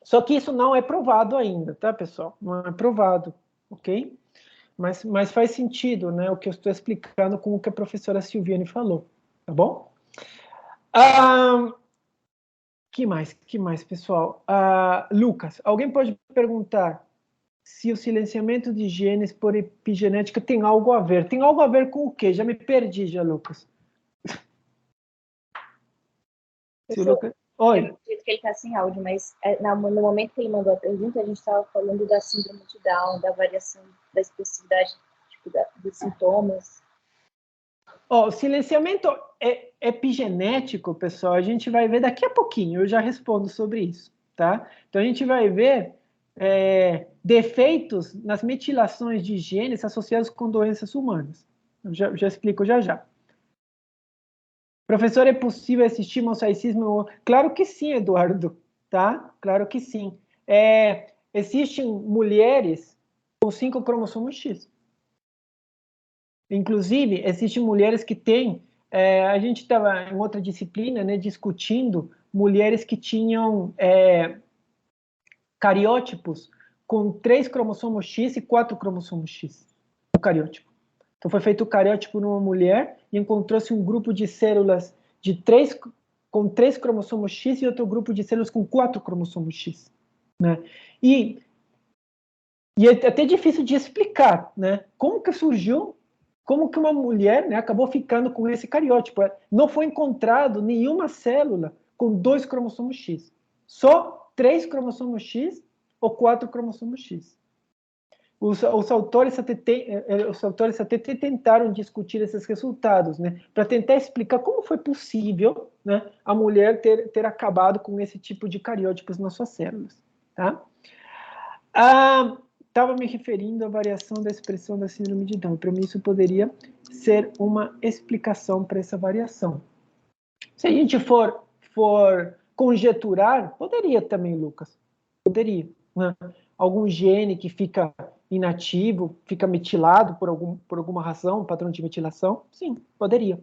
só que isso não é provado ainda, tá, pessoal? Não é provado, ok? Mas faz sentido, né, o que eu estou explicando com o que a professora Silviane falou, tá bom? Que mais, pessoal? Lucas, alguém pode perguntar se o silenciamento de genes por epigenética tem algo a ver. Tem algo a ver com o quê? Já me perdi, Lucas. Lucas... Oi. Eu acredito que ele está sem áudio, mas no momento que ele mandou a pergunta, a gente estava falando da síndrome de Down, da variação da expressividade de tipo, dos sintomas? O silenciamento epigenético, pessoal, a gente vai ver daqui a pouquinho, eu já respondo sobre isso, tá? Então, a gente vai ver defeitos nas metilações de genes associados com doenças humanas. Eu já explico já. Professor, é possível assistir mosaicismo? Claro que sim, Eduardo, tá? Claro que sim. Existem mulheres com 5 cromossomos X. Inclusive, existem mulheres que têm... a gente estava em outra disciplina, né, discutindo mulheres que tinham cariótipos com 3 cromossomos X e 4 cromossomos X. O cariótipo. Então, foi feito o cariótipo numa mulher e encontrou-se um grupo de células com 3 cromossomos X e outro grupo de células com 4 cromossomos X. Né? E é até difícil de explicar, né? Como que surgiu, como que uma mulher, né, acabou ficando com esse cariótipo. Não foi encontrado nenhuma célula com 2 cromossomos X. Só 3 cromossomos X ou 4 cromossomos X. Os autores até tentaram discutir esses resultados, né, para tentar explicar como foi possível, né, a mulher ter acabado com esse tipo de cariótipos nas suas células. Tá? Estava me referindo à variação da expressão da síndrome de Down. Para mim, isso poderia ser uma explicação para essa variação. Se a gente for conjeturar, poderia também, Lucas. Poderia. Né? Algum gene que fica inativo, fica metilado por alguma razão, um padrão de metilação? Sim, poderia.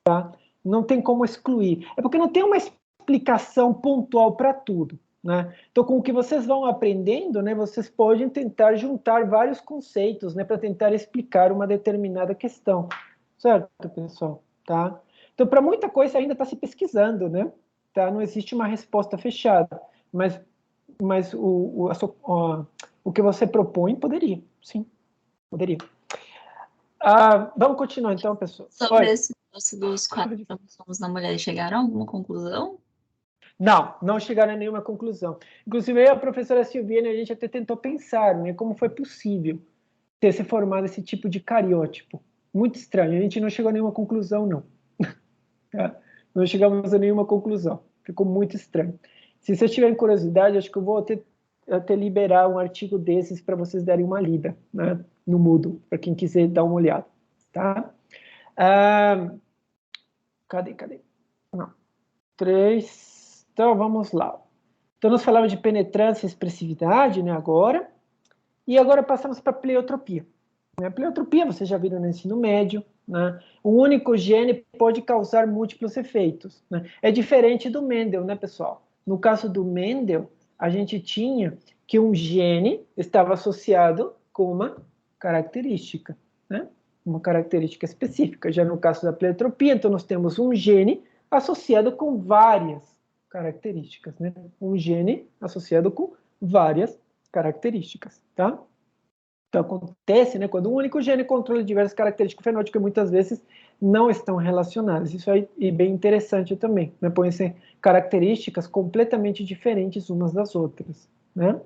Tá? Não tem como excluir. É porque não tem uma explicação pontual para tudo. Né? Então, com o que vocês vão aprendendo, né, vocês podem tentar juntar vários conceitos, né, para tentar explicar uma determinada questão. Certo, pessoal? Tá? Então, para muita coisa ainda está se pesquisando, né? Tá? Não existe uma resposta fechada, mas o que você propõe poderia, sim, poderia. Vamos continuar então, pessoal. Sobre esse negócio dos 4 cromossomos na mulher, chegaram a alguma conclusão? Não chegaram a nenhuma conclusão. Inclusive, eu e a professora Silviane, a gente até tentou pensar, né, como foi possível ter se formado esse tipo de cariótipo. Muito estranho, a gente não chegou a nenhuma conclusão, não. Não chegamos a nenhuma conclusão. Ficou muito estranho. Se vocês tiverem curiosidade, acho que eu vou até liberar um artigo desses para vocês darem uma lida, né, no Moodle, para quem quiser dar uma olhada. Tá? Cadê? Não. 3... Então, vamos lá. Então, nós falamos de penetrância e expressividade, né, agora. E agora passamos para a pleiotropia. A pleiotropia, vocês já viram no ensino médio, né? Um único gene pode causar múltiplos efeitos. Né? É diferente do Mendel, né, pessoal? No caso do Mendel, a gente tinha que um gene estava associado com uma característica, né? Uma característica específica. Já no caso da pleiotropia, então, nós temos um gene associado com várias características, né? Um gene associado com várias características, tá? Então, acontece, né, quando um único gene controla diversas características fenótipas, muitas vezes não estão relacionadas. Isso aí é bem interessante também, né? Podem ser características completamente diferentes umas das outras, né?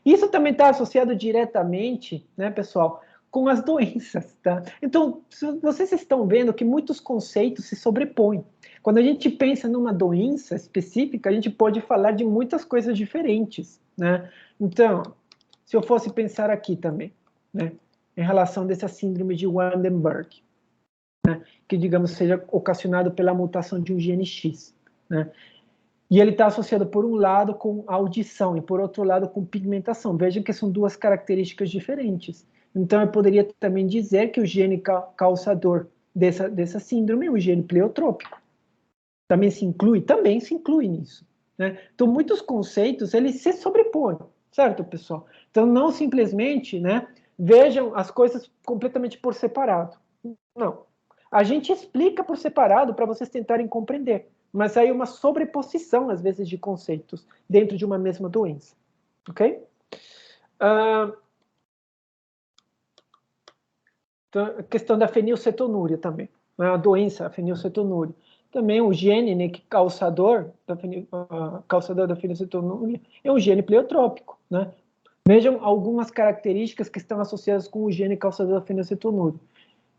Isso também está associado diretamente, né, pessoal, com as doenças, tá? Então, vocês estão vendo que muitos conceitos se sobrepõem. Quando a gente pensa numa doença específica, a gente pode falar de muitas coisas diferentes, né? Então, se eu fosse pensar aqui também, né, em relação dessa síndrome de Waardenburg, né, que, digamos, seja ocasionado pela mutação de um gene X, né? E ele está associado, por um lado, com audição e, por outro lado, com pigmentação. Vejam que são duas características diferentes. Então, eu poderia também dizer que o gene causador dessa síndrome é o gene pleiotrópico. Também se inclui nisso. Né? Então, muitos conceitos, eles se sobrepõem, certo, pessoal? Então, não simplesmente, né, vejam as coisas completamente por separado. Não. A gente explica por separado para vocês tentarem compreender. Mas aí uma sobreposição, às vezes, de conceitos dentro de uma mesma doença. Ok? Então, a questão da fenilcetonúria também. Né? A doença, a fenilcetonúria. Também o gene, né, que causador da fenilcetonúria é um gene pleiotrópico. Né? Vejam algumas características que estão associadas com o gene causador da fenilcetonúria.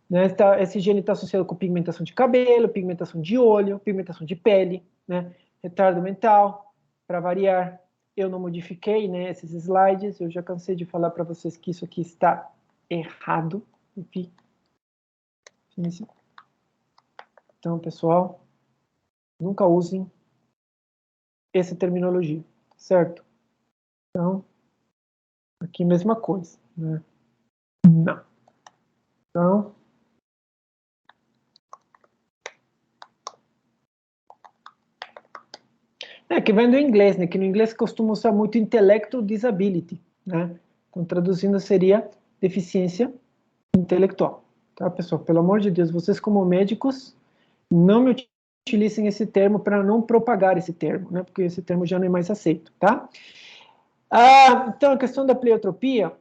Né? Esse gene está associado com pigmentação de cabelo, pigmentação de olho, pigmentação de pele, né? Retardo mental, para variar. Eu não modifiquei, né, esses slides, eu já cansei de falar para vocês que isso aqui está errado. Enfim. Então, pessoal, nunca usem essa terminologia, certo? Então, aqui mesma coisa, né? Não. Então, que vem do inglês, né? Que no inglês costuma usar muito intellectual disability, né? Então, traduzindo seria deficiência intelectual, tá, pessoal? Pelo amor de Deus, vocês como médicos, não me utilizem esse termo para não propagar esse termo, né? Porque esse termo já não é mais aceito, tá? Então, a questão da pleiotropia,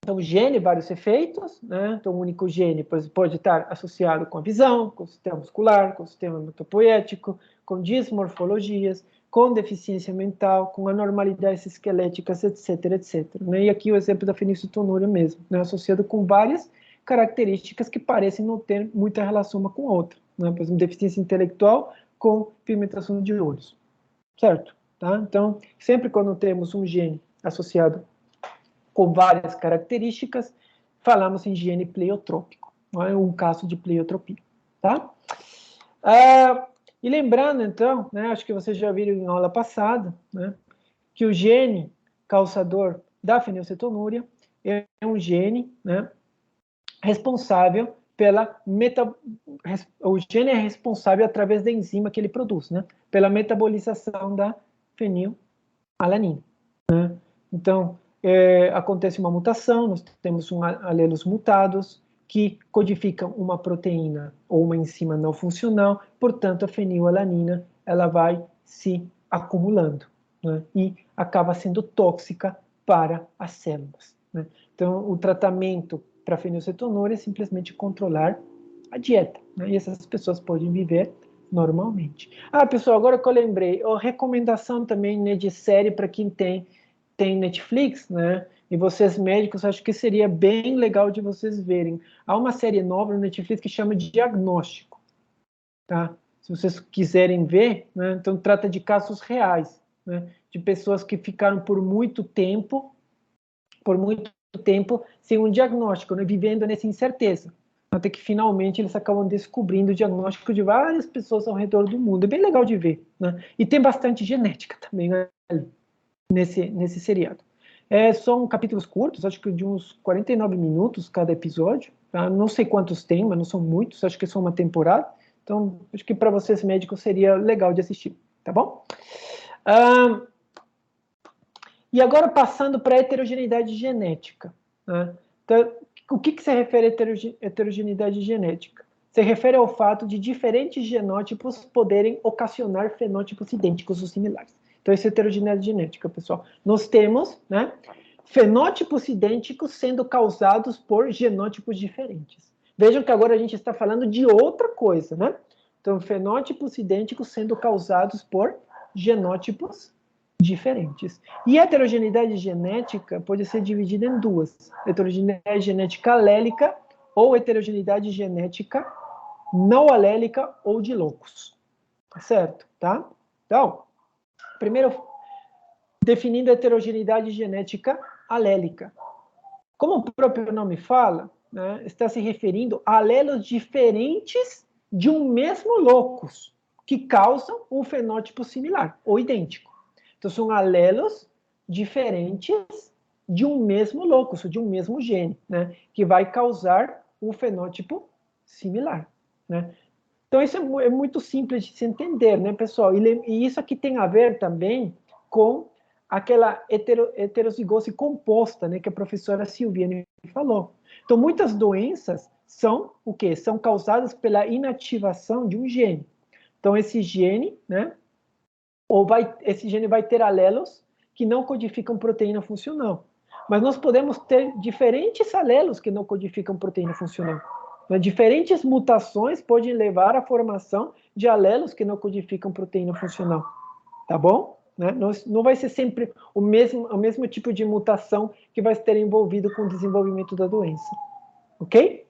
então, o gene, vários efeitos, né? Então, o único gene pode estar associado com a visão, com o sistema muscular, com o sistema hematopoético, com dismorfologias, com deficiência mental, com anormalidades esqueléticas, etc, etc. Né? E aqui o exemplo da fenilcetonúria mesmo, né? Associado com várias características que parecem não ter muita relação uma com a outra. Né? Por exemplo, deficiência intelectual com pigmentação de olhos, certo? Tá? Então, sempre quando temos um gene associado com várias características, falamos em gene pleiotrópico, não é um caso de pleiotropia, tá? E lembrando, então, né, acho que vocês já viram em aula passada, né, que o gene causador da fenilcetonúria é um gene, né, responsável pela o gene é responsável através da enzima que ele produz, né, pela metabolização da fenilalanina, né? Então, acontece uma mutação, nós temos alelos mutados que codificam uma proteína ou uma enzima não funcional, portanto, a fenilalanina ela vai se acumulando, né, e acaba sendo tóxica para as células, né? Então, o tratamento para a fenilcetonúria é simplesmente controlar a dieta, né, e essas pessoas podem viver normalmente. Pessoal, agora que eu lembrei, recomendação também, né, de série para quem tem Netflix, né? E vocês médicos, acho que seria bem legal de vocês verem. Há uma série nova no Netflix que chama Diagnóstico, tá? Se vocês quiserem ver, né? Então trata de casos reais, né? De pessoas que ficaram por muito tempo sem um diagnóstico, né? Vivendo nessa incerteza. Até que finalmente eles acabam descobrindo o diagnóstico de várias pessoas ao redor do mundo. É bem legal de ver, né? E tem bastante genética também, né, ali nesse seriado. São capítulos curtos, acho que de uns 49 minutos cada episódio, tá? Não sei quantos tem, mas não são muitos, acho que é só uma temporada, então acho que para vocês médicos seria legal de assistir, tá bom? E agora passando para a heterogeneidade genética, né? Então, o que se refere a heterogeneidade genética? Se refere ao fato de diferentes genótipos poderem ocasionar fenótipos idênticos ou similares. Então, isso é heterogeneidade genética, pessoal. Nós temos, né, fenótipos idênticos sendo causados por genótipos diferentes. Vejam que agora a gente está falando de outra coisa, né? Então, fenótipos idênticos sendo causados por genótipos diferentes. E a heterogeneidade genética pode ser dividida em duas: heterogeneidade genética alélica ou heterogeneidade genética não alélica ou de locus. Certo? Tá? Então, primeiro, definindo a heterogeneidade genética alélica. Como o próprio nome fala, né, está se referindo a alelos diferentes de um mesmo locus, que causam um fenótipo similar ou idêntico. Então, são alelos diferentes de um mesmo locus, de um mesmo gene, né, que vai causar um fenótipo similar, né? Então, isso é muito simples de se entender, né, pessoal? E isso aqui tem a ver também com aquela heterozigose composta, né, que a professora Silviane falou. Então, muitas doenças são o quê? São causadas pela inativação de um gene. Então, esse gene, né, esse gene vai ter alelos que não codificam proteína funcional. Mas nós podemos ter diferentes alelos que não codificam proteína funcional. Diferentes mutações podem levar à formação de alelos que não codificam proteína funcional. Tá bom? né? Não vai ser sempre o mesmo tipo de mutação que vai estar envolvido com o desenvolvimento da doença, ok?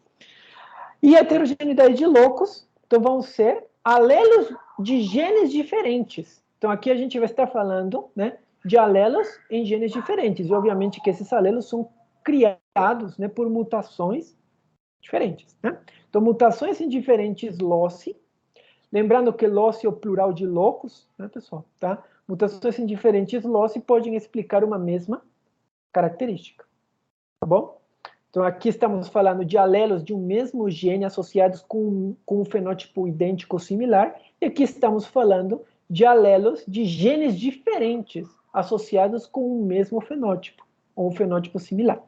E a heterogeneidade de locus, então vão ser alelos de genes diferentes. Então aqui a gente vai estar falando, né, de alelos em genes diferentes. E obviamente que esses alelos são criados, né, por mutações diferentes, né? Então mutações em diferentes loci. Lembrando que loci é o plural de locus, né, pessoal? Tá? Mutações em diferentes loci podem explicar uma mesma característica, tá bom? Então, aqui estamos falando de alelos de um mesmo gene associados com um fenótipo idêntico ou similar, e aqui estamos falando de alelos de genes diferentes associados com o mesmo fenótipo, ou um fenótipo similar,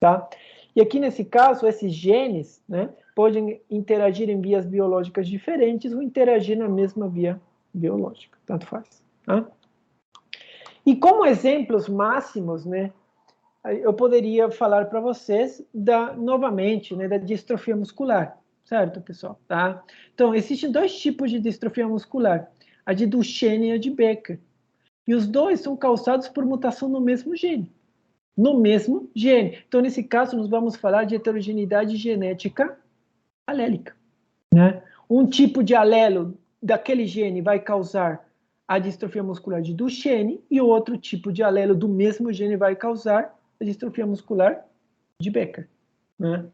tá? E aqui, nesse caso, esses genes, né, podem interagir em vias biológicas diferentes ou interagir na mesma via biológica, tanto faz. Tá? E como exemplos máximos, né, eu poderia falar para vocês, novamente, né, da distrofia muscular, certo, pessoal? Tá? Então, existem dois tipos de distrofia muscular, a de Duchenne e a de Becker. E os dois são causados por mutação no mesmo gene. No mesmo gene. Então, nesse caso, nós vamos falar de heterogeneidade genética alélica, né? Um tipo de alelo daquele gene vai causar a distrofia muscular de Duchenne e o outro tipo de alelo do mesmo gene vai causar a distrofia muscular de Becker, né?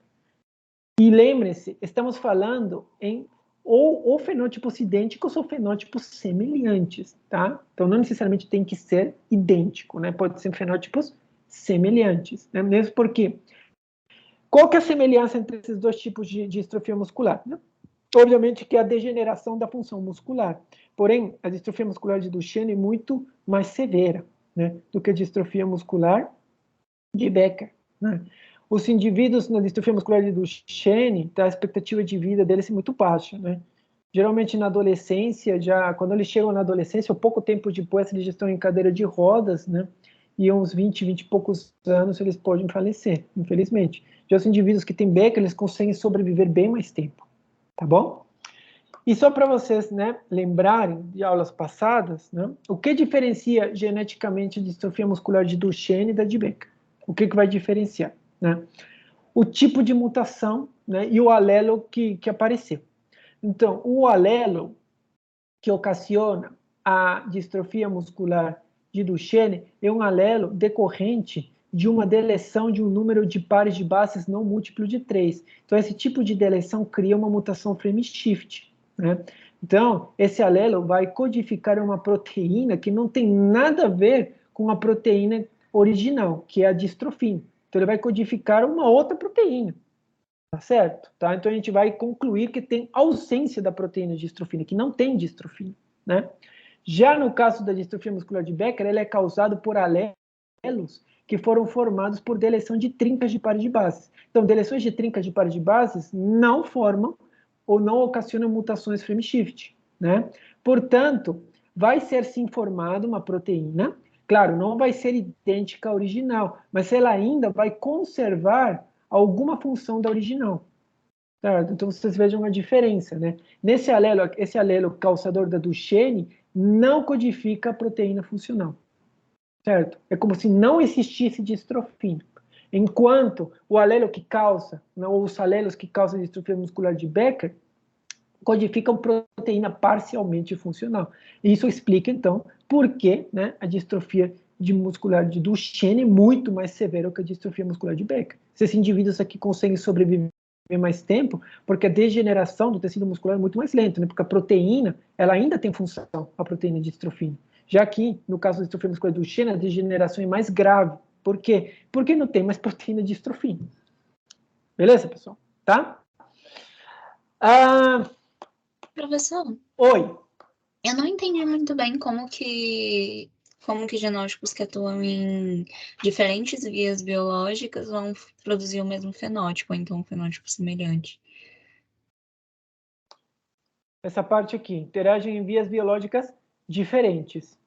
E lembre-se, estamos falando em ou fenótipos idênticos ou fenótipos semelhantes, tá? Então, não necessariamente tem que ser idêntico, né? Pode ser fenótipos semelhantes, né? Mesmo porque qual que é a semelhança entre esses dois tipos de distrofia muscular? Né? Obviamente que é a degeneração da função muscular. Porém, a distrofia muscular de Duchenne é muito mais severa, né, do que a distrofia muscular de Becker. Né? Os indivíduos na distrofia muscular de Duchenne, a expectativa de vida deles é muito baixa. Né? Geralmente na adolescência, quando eles chegam na adolescência, ou pouco tempo depois, eles já estão em cadeira de rodas, né? E uns 20 e poucos anos eles podem falecer, infelizmente. Já os indivíduos que têm Becker, eles conseguem sobreviver bem mais tempo, tá bom? E só para vocês, né, lembrarem de aulas passadas, né, o que diferencia geneticamente a distrofia muscular de Duchenne da de Becker? O que vai diferenciar? Né? O tipo de mutação, né, e o alelo que apareceu. Então, o alelo que ocasiona a distrofia muscular de Duchenne é um alelo decorrente de uma deleção de um número de pares de bases não múltiplo de 3. Então, esse tipo de deleção cria uma mutação frame shift. Né? Então, esse alelo vai codificar uma proteína que não tem nada a ver com a proteína original, que é a distrofina. Então, ele vai codificar uma outra proteína. Tá certo? Tá? Então, a gente vai concluir que tem ausência da proteína distrofina, que não tem distrofina. Né? Já no caso da distrofia muscular de Becker, ela é causada por alelos que foram formados por deleção de trincas de pares de bases. Então, deleções de trincas de pares de bases não formam ou não ocasionam mutações frame shift. Né? Portanto, vai ser sim formada uma proteína, claro, não vai ser idêntica à original, mas ela ainda vai conservar alguma função da original. Certo? Então, vocês vejam a diferença, né? Esse alelo causador da Duchenne não codifica a proteína funcional, certo? É como se não existisse distrofina. Enquanto o alelo que causa, ou os alelos que causam a distrofia muscular de Becker, codificam proteína parcialmente funcional. E isso explica, então, por que, né, a distrofia muscular de Duchenne é muito mais severa que a distrofia muscular de Becker. Esses indivíduos aqui conseguem sobreviver mais tempo, porque a degeneração do tecido muscular é muito mais lenta, né? Porque a proteína, ela ainda tem função, a proteína de distrofina. Já que, no caso da distrofia muscular do Duchenne, a degeneração é mais grave. Por quê? Porque não tem mais proteína de distrofina. Beleza, pessoal? Tá? Professor? Oi. Eu não entendi muito bem como que genótipos que atuam em diferentes vias biológicas vão produzir o mesmo fenótipo, ou então um fenótipo semelhante. Essa parte aqui, interagem em vias biológicas diferentes.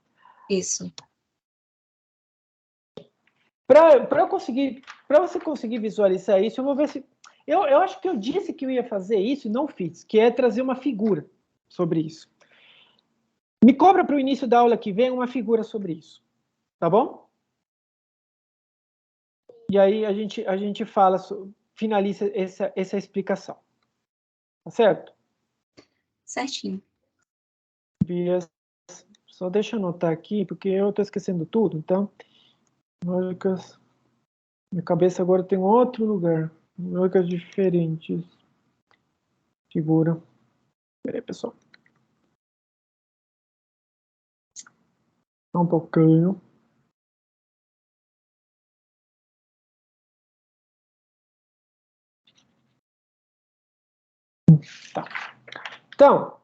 Isso. Para você conseguir visualizar isso, eu vou ver se... Eu acho que eu disse que eu ia fazer isso e não fiz, que é trazer uma figura sobre isso. Me cobra para o início da aula que vem uma figura sobre isso, tá bom? E aí a gente fala, finaliza essa explicação. Tá certo? Certinho. Só deixa eu anotar aqui, porque eu estou esquecendo tudo, então. Lógicas. Minha cabeça agora tem outro lugar. Lógicas diferentes. Figura. Espera aí, pessoal. Só um pouquinho. Tá. Então,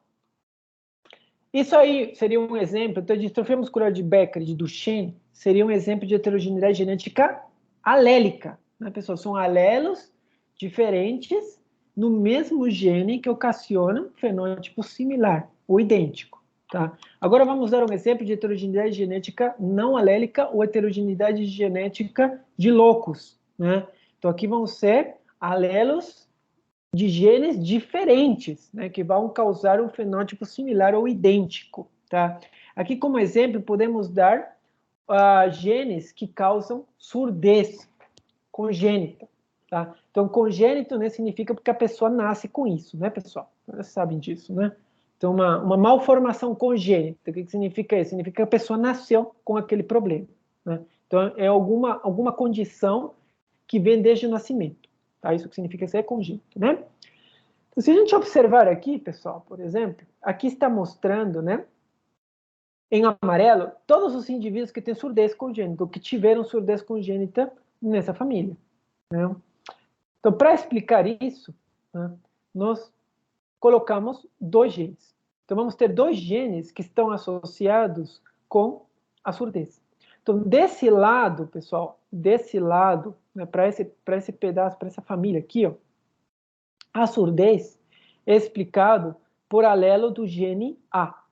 isso aí seria um exemplo. Então, a distrofia muscular de Becker, de Duchenne, seria um exemplo de heterogeneidade genética alélica. Né, pessoal? São alelos diferentes no mesmo gene que ocasionam fenótipo similar ou idêntico. Tá? Agora vamos dar um exemplo de heterogeneidade genética não alélica ou heterogeneidade genética de locus. Né? Então, aqui vão ser alelos de genes diferentes, né, que vão causar um fenótipo similar ou idêntico. Tá? Aqui, como exemplo, podemos dar genes que causam surdez congênita. Tá? Então, congênito, né, significa porque a pessoa nasce com isso, né, pessoal? Vocês sabem disso, né? Então, uma malformação congênita, o que significa isso? Significa que a pessoa nasceu com aquele problema. Né? Então, é alguma condição que vem desde o nascimento. Tá? Isso que significa ser congênito, né? Então, se a gente observar aqui, pessoal, por exemplo, aqui está mostrando, né, em amarelo, todos os indivíduos que têm surdez congênita, ou que tiveram surdez congênita nessa família. Né? Então, para explicar isso, né, nós colocamos 2 genes. Então, vamos ter 2 genes que estão associados com a surdez. Então, desse lado, pessoal, desse lado, né, para esse pedaço, para essa família aqui, ó, a surdez é explicado por alelo do gene A.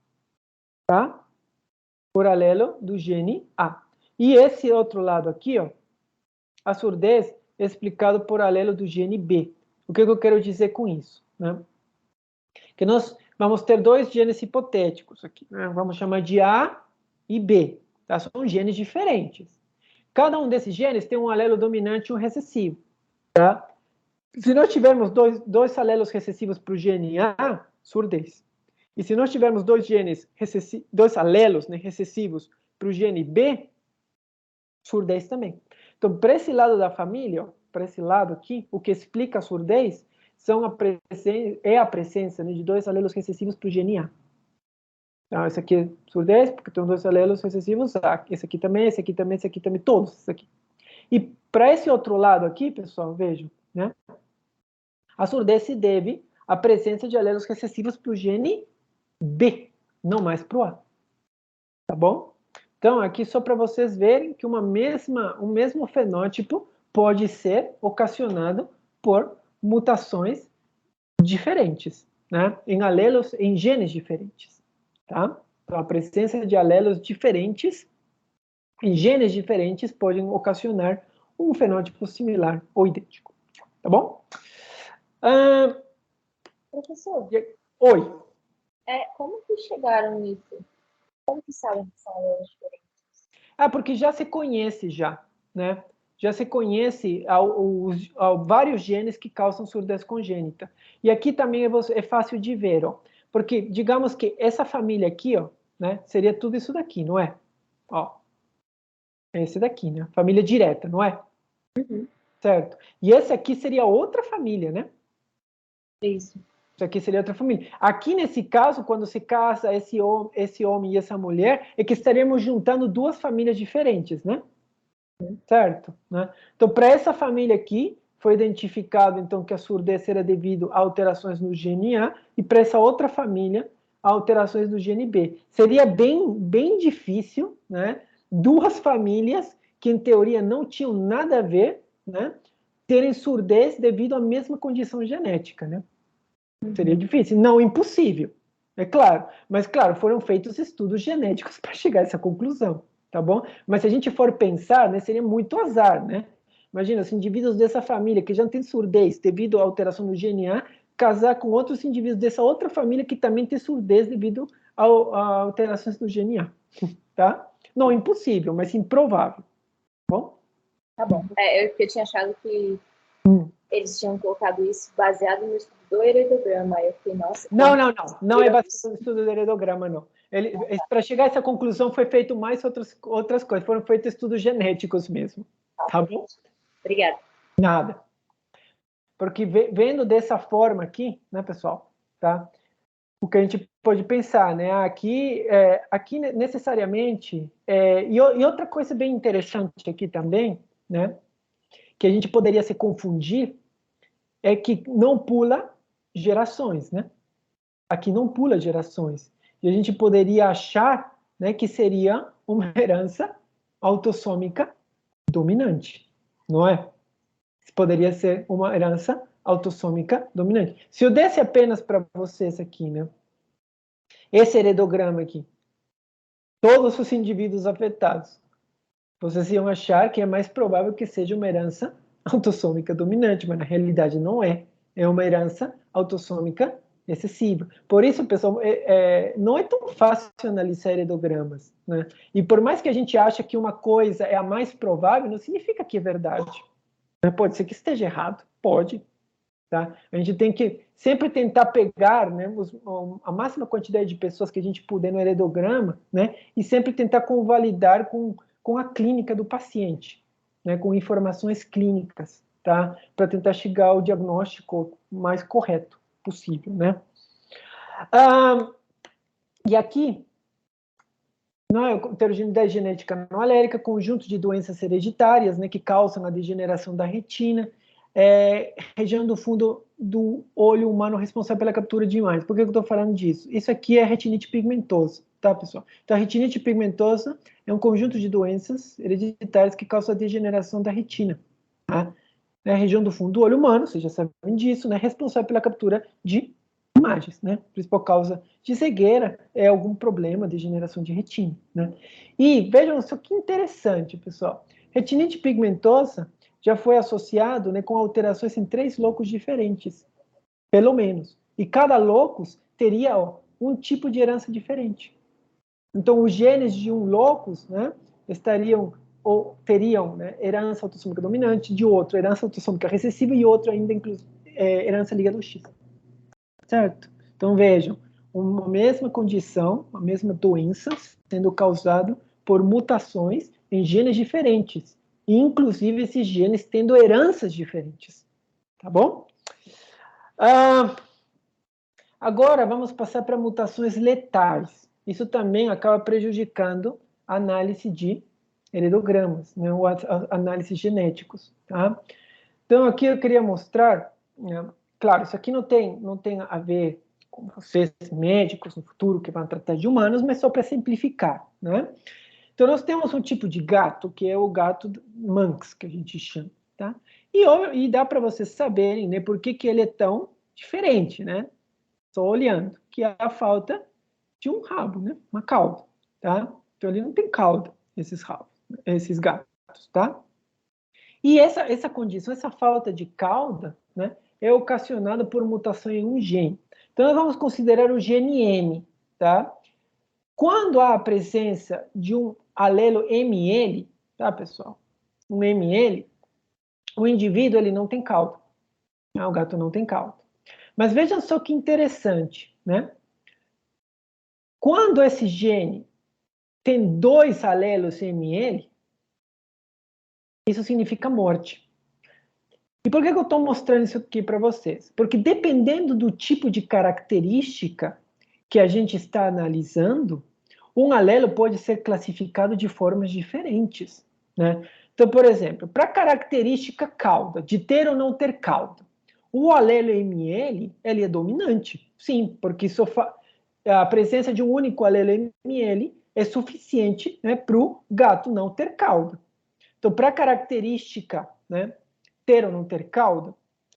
Tá? Por alelo do gene A. E esse outro lado aqui, ó, a surdez é explicado por alelo do gene B. O que eu quero dizer com isso? Né? Que nós vamos ter 2 genes hipotéticos aqui. Né? Vamos chamar de A e B. Tá? São genes diferentes. Cada um desses genes tem um alelo dominante e um recessivo. Tá? Se nós tivermos dois alelos recessivos para o gene A, surdez. E se nós tivermos dois alelos, né, recessivos para o gene B, surdez também. Então, para esse lado da família, para esse lado aqui, o que explica a surdez é a presença, né, de 2 alelos recessivos para o gene A. Então, esse aqui é surdez, porque tem 2 alelos recessivos A. Esse aqui também, esse aqui também, esse aqui também, todos esses aqui. E para esse outro lado aqui, pessoal, vejam, né? A surdez se deve à presença de alelos recessivos para o gene B, não mais para o A. Tá bom? Então, aqui só para vocês verem que um mesmo fenótipo pode ser ocasionado por mutações diferentes, né? Em genes diferentes. Tá? Então, a presença de alelos diferentes em genes diferentes podem ocasionar um fenótipo similar ou idêntico. Tá bom? Professor, oi. Como que chegaram nisso? Como que sabem que são alelos diferentes? Porque já se conhece né? Já se conhece vários genes que causam surdez congênita. E aqui também é fácil de ver, ó. Porque, digamos que essa família aqui, ó, né, seria tudo isso daqui, não é? Ó, esse daqui, né? Família direta, não é? Uhum. Certo. E esse aqui seria outra família, né? Isso. Isso aqui seria outra família. Aqui, nesse caso, quando se casa esse homem e essa mulher, é que estaríamos juntando 2 famílias diferentes, né? Certo? Né? Então, para essa família aqui, foi identificado, então, que a surdez era devido a alterações no gene A, e para essa outra família, a alterações do gene B. Seria bem difícil, né? 2 famílias que, em teoria, não tinham nada a ver, né? Terem surdez devido à mesma condição genética, né? Seria difícil, não impossível, é claro. Mas, claro, foram feitos estudos genéticos para chegar a essa conclusão, tá bom? Mas se a gente for pensar, né, seria muito azar, né? Imagina, os indivíduos dessa família que já têm surdez devido à alteração do gene A, casar com outros indivíduos dessa outra família que também tem surdez devido alterações do gene A, tá? Não impossível, mas improvável. Bom? Tá bom. Eu tinha achado que eles tinham colocado isso baseado no estudo do heredograma. Aí eu fiquei, nossa... Não é baseado no estudo do heredograma, não. Para chegar a essa conclusão, foi feito mais outras coisas. Foram feitos estudos genéticos mesmo. Tá bom? Obrigada. Nada. Porque vendo dessa forma aqui, né, pessoal, tá? O que a gente pode pensar, né? Aqui necessariamente... e outra coisa bem interessante aqui também, né? Que a gente poderia se confundir, é que não pula gerações, né? Aqui não pula gerações. E a gente poderia achar, né, que seria uma herança autossômica dominante, não é? Poderia ser uma herança autossômica dominante. Se eu desse apenas para vocês aqui, né, esse heredograma aqui, todos os indivíduos afetados, vocês iam achar que é mais provável que seja uma herança autossômica dominante, mas na realidade não é. É uma herança autossômica excessiva. Por isso, pessoal, não é tão fácil analisar heredogramas, né? E por mais que a gente ache que uma coisa é a mais provável, não significa que é verdade. Pode ser que esteja errado, pode. Tá? A gente tem que sempre tentar pegar, né, a máxima quantidade de pessoas que a gente puder no heredograma, né, e sempre tentar convalidar com a clínica do paciente, né, com informações clínicas, tá? Para tentar chegar ao diagnóstico mais correto possível, né? E aqui, heterogeneidade genética não alérica, conjunto de doenças hereditárias, né, que causam a degeneração da retina, região do fundo do olho humano responsável pela captura de imagens. Por que eu estou falando disso? Isso aqui é retinite pigmentosa, tá, pessoal? Então, a retinite pigmentosa é um conjunto de doenças hereditárias que causam a degeneração da retina, tá? É a região do fundo do olho humano, vocês já sabem disso, né? Responsável pela captura de imagens, né? A principal causa de cegueira é algum problema de degeneração de retina, né? E vejam só que interessante, pessoal. Retinite pigmentosa já foi associado, né, com alterações em 3 locos diferentes, pelo menos. E cada locus teria um tipo de herança diferente. Então, os genes de um locus, né, teriam, né, herança autossômica dominante, de outro, herança autossômica recessiva, e outro ainda, herança ligada ao X. Certo? Então, vejam, uma mesma condição, a mesma doença, sendo causada por mutações em genes diferentes, inclusive esses genes tendo heranças diferentes. Tá bom? Agora, vamos passar para mutações letais. Isso também acaba prejudicando a análise de heredogramas, né, ou a análise genéticos. Tá? Então, aqui eu queria mostrar, né, claro, isso aqui não tem a ver com vocês, médicos, no futuro, que vão tratar de humanos, mas só para simplificar, né? Então, nós temos um tipo de gato, que é o gato Manx, que a gente chama, tá? E dá para vocês saberem, né, por que ele é tão diferente, né? Só olhando, que é a falta de um rabo, né? Uma cauda, tá? Então, ele não tem cauda, esses gatos, tá? E essa condição, essa falta de cauda, né, é ocasionada por mutação em um gene. Então, nós vamos considerar o gene M, tá? Quando há a presença de um alelo ML, tá, pessoal? Um ML, o indivíduo ele não tem cauda. O gato não tem cauda. Mas vejam só que interessante, né? Quando esse gene tem 2 alelos ML, isso significa morte. E por que eu estou mostrando isso aqui para vocês? Porque dependendo do tipo de característica que a gente está analisando, um alelo pode ser classificado de formas diferentes, né? Então, por exemplo, para a característica cauda, de ter ou não ter cauda, o alelo ML, ele é dominante, sim, porque a presença de um único alelo ML é suficiente, né, para o gato não ter cauda. Então, para a característica, né, ter ou não ter cauda,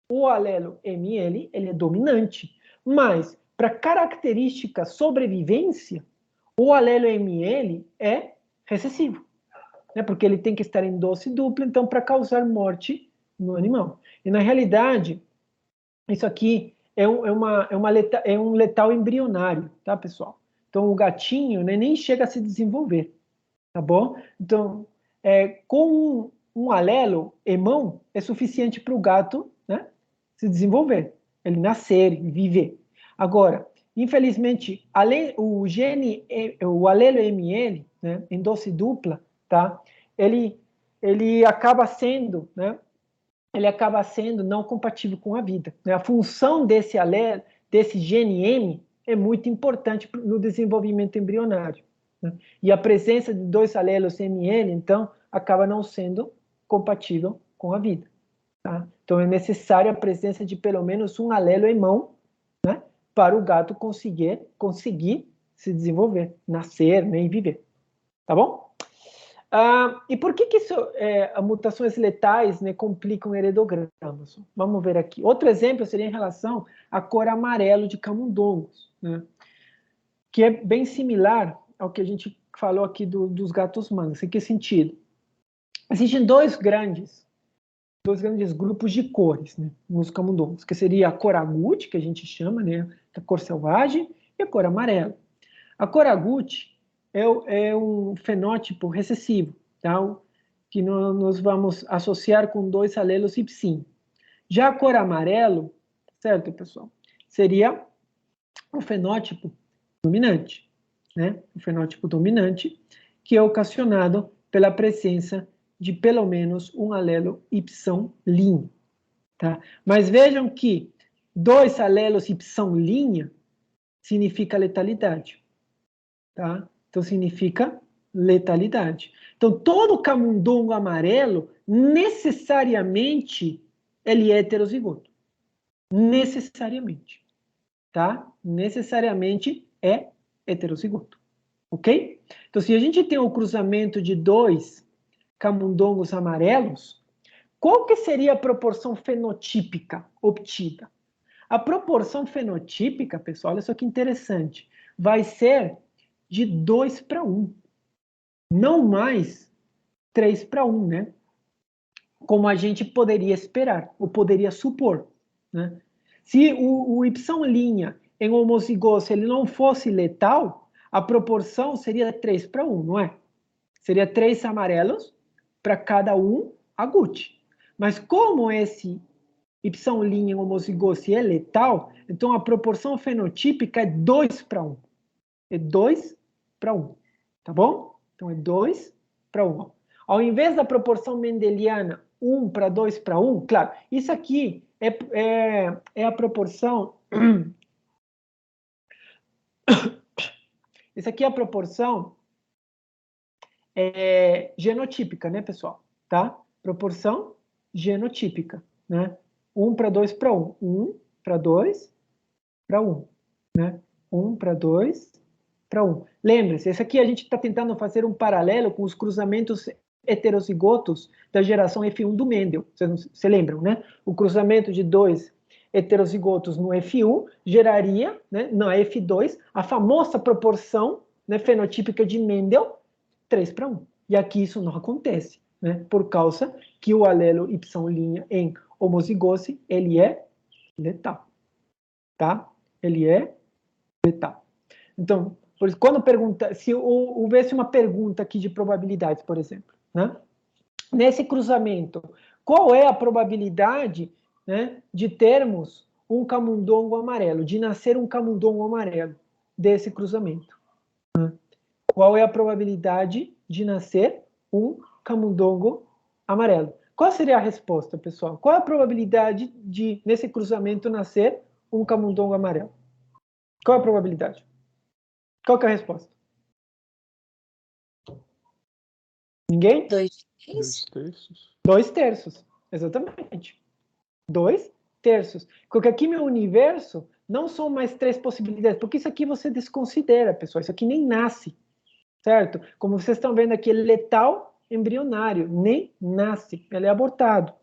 o alelo ML, ele é dominante, mas para característica sobrevivência, o alelo ML é recessivo, né? Porque ele tem que estar em dose dupla, então, para causar morte no animal. E, na realidade, isso aqui é um letal embrionário, tá, pessoal? Então, o gatinho, né, nem chega a se desenvolver, tá bom? Então, com um alelo irmão, é suficiente para o gato, né, se desenvolver, ele nascer e viver. Agora, infelizmente, o alelo ML, né, em dose dupla, tá? Ele acaba sendo, né, não compatível com a vida, né? A função desse alelo, desse gene M, é muito importante no desenvolvimento embrionário, né? E a presença de 2 alelos ML, então, acaba não sendo compatível com a vida, tá? Então, é necessária a presença de pelo menos um alelo irmão, né, para o gato conseguir se desenvolver, nascer, né, e viver, tá bom? E por que mutações letais, né, complicam heredogramas? Vamos ver aqui. Outro exemplo seria em relação à cor amarelo de camundongos, né, que é bem similar ao que a gente falou aqui dos gatos mangos. Em que sentido? Existem dois grandes grupos de cores, né, nos camundongos, que seria a cor agute, que a gente chama, né, a cor selvagem, e a cor amarela. A cor agute é um fenótipo recessivo, tá? Que nós vamos associar com 2 alelos ipsim. Já a cor amarelo, certo, pessoal? Seria o fenótipo dominante, né? O fenótipo dominante, que é ocasionado pela presença de pelo menos um alelo ipsão linha, tá? Mas vejam que 2 alelos ipsão linha significa letalidade, tá? Então, significa letalidade. Então, todo camundongo amarelo, necessariamente, ele é heterozigoto. Necessariamente. Tá? Necessariamente é heterozigoto. Ok? Então, se a gente tem o cruzamento de 2 camundongos amarelos, qual que seria a proporção fenotípica obtida? A proporção fenotípica, pessoal, olha só que interessante, vai ser de 2 para 1. Não mais 3 para 1, né? Como a gente poderia esperar, ou poderia supor, né? Se o Y' em homozigose ele não fosse letal, a proporção seria 3 para 1, não é? Seria 3 amarelos para cada um agute. Mas como esse Y' em homozigose é letal, então a proporção fenotípica é 2 para 1. É 2 para 1, tá bom? Então é 2 para 1. Ao invés da proporção mendeliana 1 para 2 para 1, claro, isso aqui é a proporção... Isso aqui é a proporção genotípica, né, pessoal? Tá? Proporção genotípica, né? 1 para 2 para 1. 1 para 2 para 1, né? 1 para 2 para 1. Lembre-se, esse aqui a gente está tentando fazer um paralelo com os cruzamentos heterozigotos da geração F1 do Mendel. Vocês lembram, né? O cruzamento de 2 heterozigotos no F1 geraria, né, na F2, a famosa proporção, né, fenotípica de Mendel, 3 para 1. E aqui isso não acontece, né? Por causa que o alelo Y' em homozigose, ele é letal. Tá? Ele é letal. Então, por isso, quando pergunta, se houvesse uma pergunta aqui de probabilidades, por exemplo, né? Nesse cruzamento, qual é a probabilidade, né, de termos um camundongo amarelo, de nascer um camundongo amarelo desse cruzamento? Né? Qual é a probabilidade de nascer um camundongo amarelo? Qual seria a resposta, pessoal? Qual é a probabilidade de, nesse cruzamento, nascer um camundongo amarelo? Qual é a probabilidade? Qual que é a resposta? Ninguém? 2 terços. 2 terços, exatamente. 2 terços. Porque aqui meu universo não são mais 3 possibilidades, porque isso aqui você desconsidera, pessoal. Isso aqui nem nasce, certo? Como vocês estão vendo aqui, ele é letal embrionário, nem nasce, ele é abortado,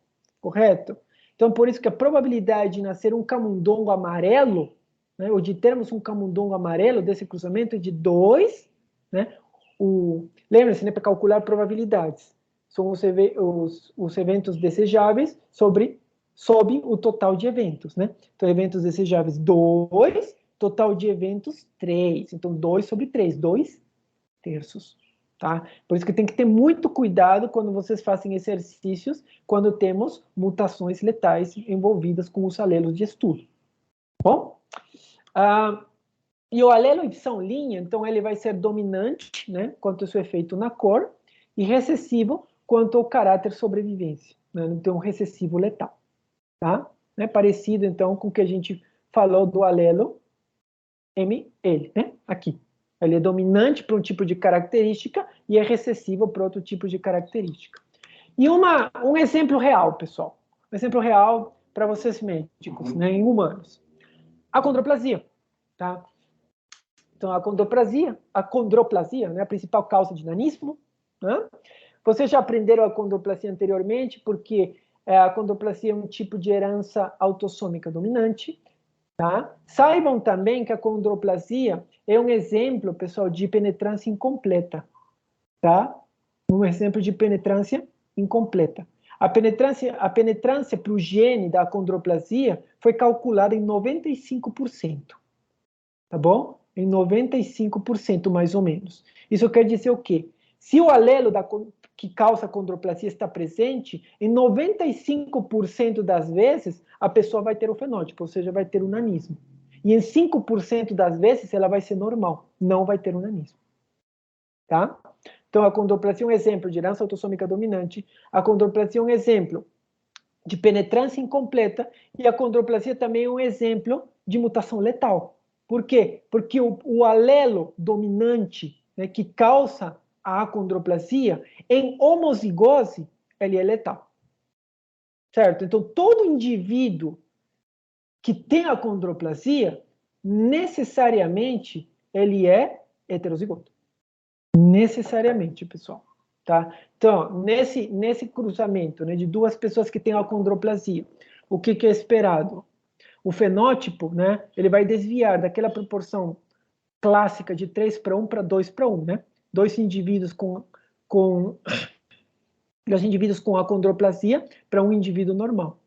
correto? Então, por isso que a probabilidade de nascer um camundongo amarelo, né, ou de termos um camundongo amarelo desse cruzamento é de 2, né? Lembre-se, né, para calcular probabilidades. São os eventos desejáveis sob o total de eventos, né? Então, eventos desejáveis 2 Total de eventos, 3. Então, 2 sobre 3, 2 terços. Tá? Por isso que tem que ter muito cuidado quando vocês fazem exercícios, quando temos mutações letais envolvidas com os alelos de estudo. Bom? E o alelo Y', então, ele vai ser dominante, né, quanto ao seu efeito na cor, e recessivo quanto ao caráter sobrevivência. Né? Então, recessivo letal. Tá? Né? Parecido, então, com o que a gente falou do alelo ML, né? Aqui. Ele é dominante para um tipo de característica e é recessivo para outro tipo de característica. E um exemplo real, pessoal. Um exemplo real para vocês médicos, né, em humanos. A condroplasia. Tá? Então, a condroplasia, né, a principal causa de nanismo. Né? Vocês já aprenderam a condroplasia anteriormente, porque a condroplasia é um tipo de herança autossômica dominante. Tá? Saibam também que a condroplasia é um exemplo, pessoal, de penetrância incompleta. Tá? Um exemplo de penetrância incompleta. A penetrância para o gene da condroplasia foi calculada em 95%. Tá bom? Em 95%, mais ou menos. Isso quer dizer o quê? Se o alelo que causa a condroplasia está presente, em 95% das vezes, a pessoa vai ter o fenótipo, ou seja, vai ter o nanismo. E em 5% das vezes, ela vai ser normal, não vai ter o nanismo. Tá? Então, a condroplasia é um exemplo de herança autossômica dominante, a condroplasia é um exemplo de penetrância incompleta, e a condroplasia também é um exemplo de mutação letal. Por quê? Porque o alelo dominante, né, que causa a acondroplasia, em homozigose, ele é letal. Certo? Então, todo indivíduo que tem acondroplasia, necessariamente, ele é heterozigoto. Necessariamente, pessoal. Tá? Então, nesse cruzamento, né, de duas pessoas que têm acondroplasia, o que é esperado? O fenótipo, né, ele vai desviar daquela proporção clássica de 3:1 para 2:1, né? Dois indivíduos com acondroplasia para um indivíduo normal.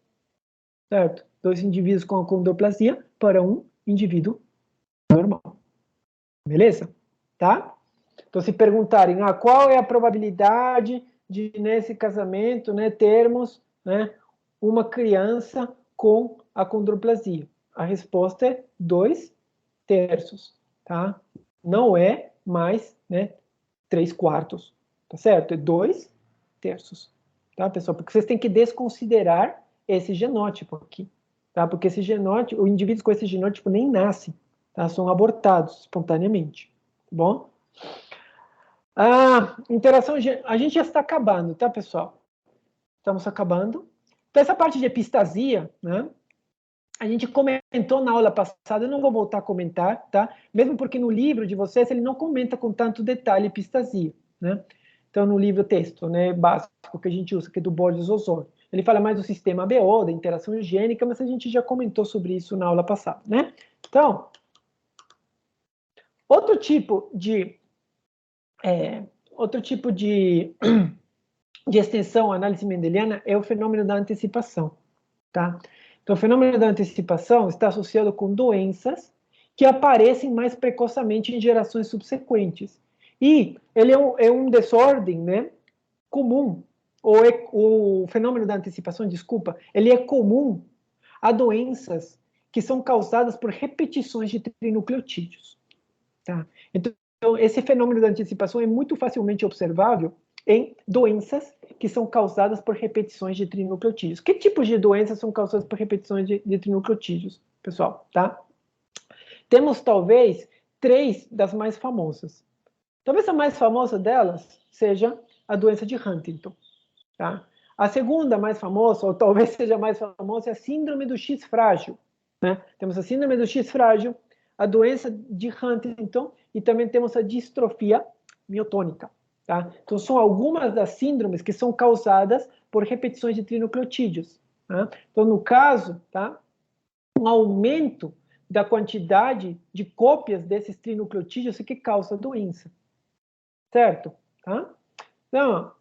Certo? 2 indivíduos com acondroplasia para um indivíduo normal. Beleza? Tá? Então, se perguntarem, qual é a probabilidade de, nesse casamento, né, termos, né, uma criança com acondroplasia? A resposta é 2 terços, tá? Não é mais, né, 3/4, tá certo? É 2 terços, tá, pessoal? Porque vocês têm que desconsiderar esse genótipo aqui, tá? Porque esse genótipo, os indivíduos com esse genótipo nem nascem, tá? São abortados espontaneamente, tá bom? Interação, a gente já está acabando, tá, pessoal? Estamos acabando. Então, essa parte de epistasia, né? A gente comentou na aula passada, eu não vou voltar a comentar, tá? Mesmo porque no livro de vocês ele não comenta com tanto detalhe epistasia, né? Então, no livro texto, né, básico que a gente usa, que é do Borges Osório, ele fala mais do sistema ABO, da interação higiênica, mas a gente já comentou sobre isso na aula passada, né? Então, outro tipo de extensão à análise mendeliana é o fenômeno da antecipação, tá? Então, o fenômeno da antecipação está associado com doenças que aparecem mais precocemente em gerações subsequentes. E ele é um desordem, né, comum. O fenômeno da antecipação, desculpa, ele é comum a doenças que são causadas por repetições de trinucleotídeos. Tá? Então, esse fenômeno da antecipação é muito facilmente observável em doenças que são causadas por repetições de trinucleotídeos. Que tipos de doenças são causadas por repetições de trinucleotídeos, pessoal? Tá? Temos, talvez, 3 das mais famosas. Talvez a mais famosa delas seja a doença de Huntington. Tá? A segunda mais famosa, ou talvez seja a mais famosa, é a síndrome do X frágil. Né? Temos a síndrome do X frágil, a doença de Huntington e também temos a distrofia miotônica. Tá? Então, são algumas das síndromes que são causadas por repetições de trinucleotídeos. Tá? Então, no caso, tá? Um aumento da quantidade de cópias desses trinucleotídeos é que causa a doença. Certo? Tá? Então,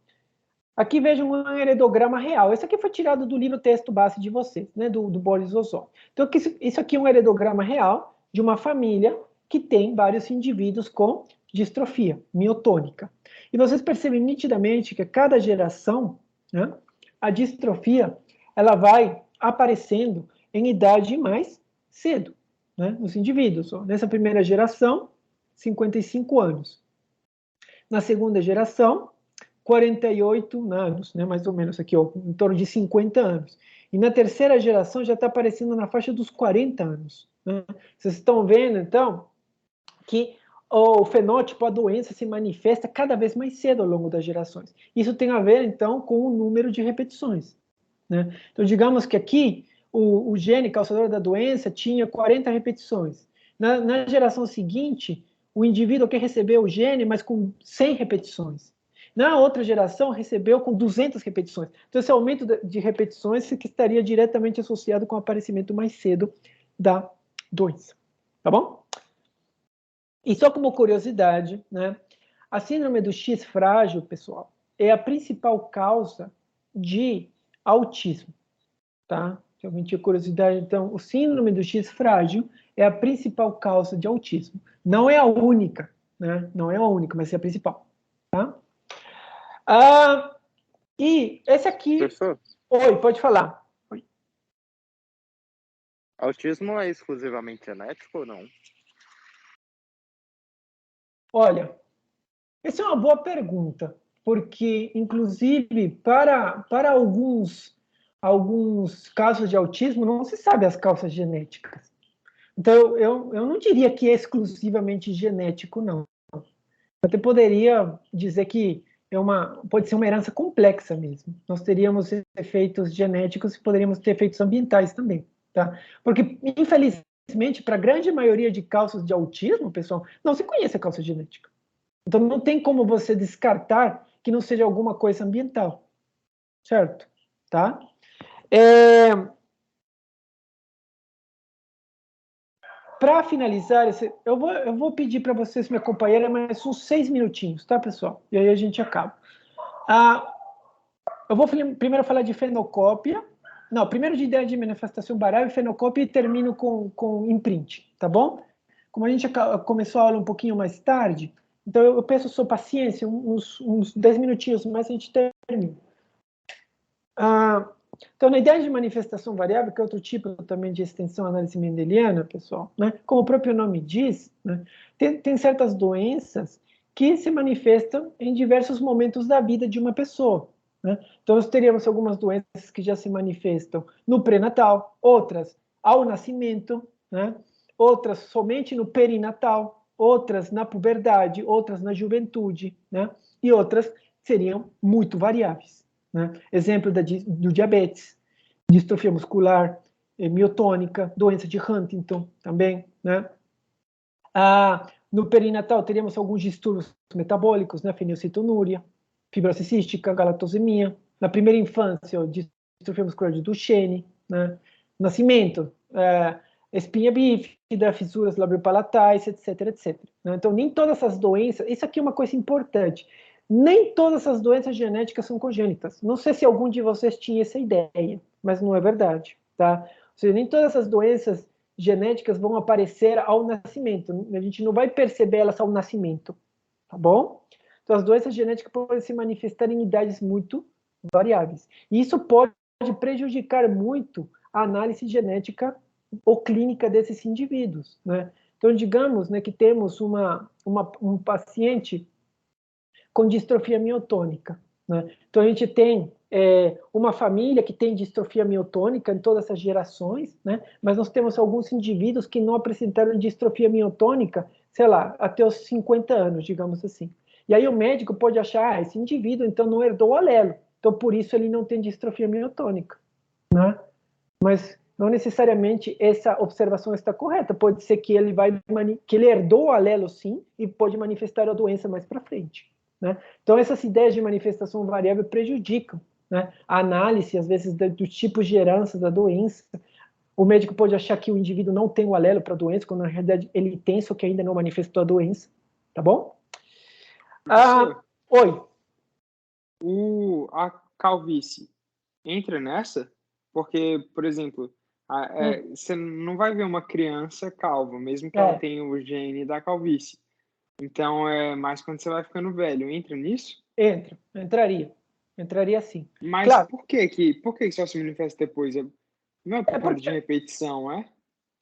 aqui vejam um heredograma real. Esse aqui foi tirado do livro texto base de vocês, né? Do Borges Osório. Então, isso aqui é um heredograma real de uma família que tem vários indivíduos com distrofia miotônica. E vocês percebem nitidamente que a cada geração, né, a distrofia ela vai aparecendo em idade mais cedo, né, nos indivíduos. Nessa primeira geração, 55 anos. Na segunda geração, 48 anos, né, mais ou menos aqui, em torno de 50 anos. E na terceira geração já está aparecendo na faixa dos 40 anos. Né? Vocês estão vendo, então, que o fenótipo, a doença se manifesta cada vez mais cedo ao longo das gerações. Isso tem a ver, então, com o número de repetições. Né? Então, digamos que aqui, o gene causador da doença tinha 40 repetições. Na geração seguinte, o indivíduo que recebeu o gene, mas com 100 repetições. Na outra geração, recebeu com 200 repetições. Então, esse aumento de repetições que estaria diretamente associado com o aparecimento mais cedo da doença. Tá bom? E só como curiosidade, né, a síndrome do X frágil, pessoal, é a principal causa de autismo. Tá? Se alguém tinha curiosidade, então, o síndrome do X frágil é a principal causa de autismo. Não é a única, né? Não é a única, mas é a principal. Tá? E esse aqui... Professor? Oi, pode falar. Oi. Autismo é exclusivamente genético ou não? Olha, essa é uma boa pergunta, porque, inclusive, para alguns casos de autismo, não se sabe as causas genéticas. Então, eu não diria que é exclusivamente genético, não. Eu até poderia dizer que pode ser uma herança complexa mesmo. Nós teríamos efeitos genéticos e poderíamos ter efeitos ambientais também. Tá? Porque, infelizmente, para a grande maioria de causas de autismo, pessoal, não se conhece a causa genética. Então, não tem como você descartar que não seja alguma coisa ambiental. Certo? Tá? Para finalizar, eu vou pedir para vocês me acompanharem mais uns 6 minutinhos, tá, pessoal? E aí a gente acaba. Eu vou primeiro falar de fenocópia. Não, primeiro de ideia de manifestação variável, fenocópia, e termino com imprint, tá bom? Como a gente começou a aula um pouquinho mais tarde, então eu peço sua paciência, uns 10 minutinhos mais a gente termina. Então, na ideia de manifestação variável, que é outro tipo também de extensão análise mendeliana, pessoal, né, como o próprio nome diz, né, tem certas doenças que se manifestam em diversos momentos da vida de uma pessoa. Né? Então, nós teríamos algumas doenças que já se manifestam no pré-natal, outras ao nascimento, né? Outras somente no perinatal, outras na puberdade, outras na juventude, né? E outras seriam muito variáveis. Né? Exemplo do diabetes, distrofia muscular, miotônica, doença de Huntington também. Né? No perinatal teríamos alguns distúrbios metabólicos, né? Fenilcetonúria, fibrose cística, galactosemia. Na primeira infância, distrofia muscular de Duchenne. Né? Nascimento, espinha bífida, fissuras labiopalatais, etc, etc. Né? Então, nem todas essas doenças... Isso aqui é uma coisa importante. Nem todas essas doenças genéticas são congênitas. Não sei se algum de vocês tinha essa ideia, mas não é verdade, tá? Ou seja, nem todas essas doenças genéticas vão aparecer ao nascimento. A gente não vai perceber elas ao nascimento, tá bom? Então, as doenças genéticas podem se manifestar em idades muito variáveis. E isso pode prejudicar muito a análise genética ou clínica desses indivíduos, né? Então, digamos, né, que temos um paciente com distrofia miotônica. Né? Então, a gente tem uma família que tem distrofia miotônica em todas as gerações, né? Mas nós temos alguns indivíduos que não apresentaram distrofia miotônica, sei lá, até os 50 anos, digamos assim. E aí o médico pode achar, esse indivíduo, então, não herdou o alelo, então, por isso, ele não tem distrofia miotônica. Né? Mas não necessariamente essa observação está correta. Pode ser que ele herdou o alelo, sim, e pode manifestar a doença mais para frente. Né? Então, essas ideias de manifestação variável prejudicam, né, a análise, às vezes, dos tipos de herança da doença. O médico pode achar que o indivíduo não tem o alelo para a doença, quando, na realidade, ele tem, só que ainda não manifestou a doença. Tá bom? Oi. A calvície entra nessa? Porque, por exemplo, Você não vai ver uma criança calva, mesmo que ela tenha o gene da calvície. Então, é mais quando você vai ficando velho. Entra nisso? Entraria sim. Mas claro. Por que só se manifesta depois? Não é por conta de repetição, é?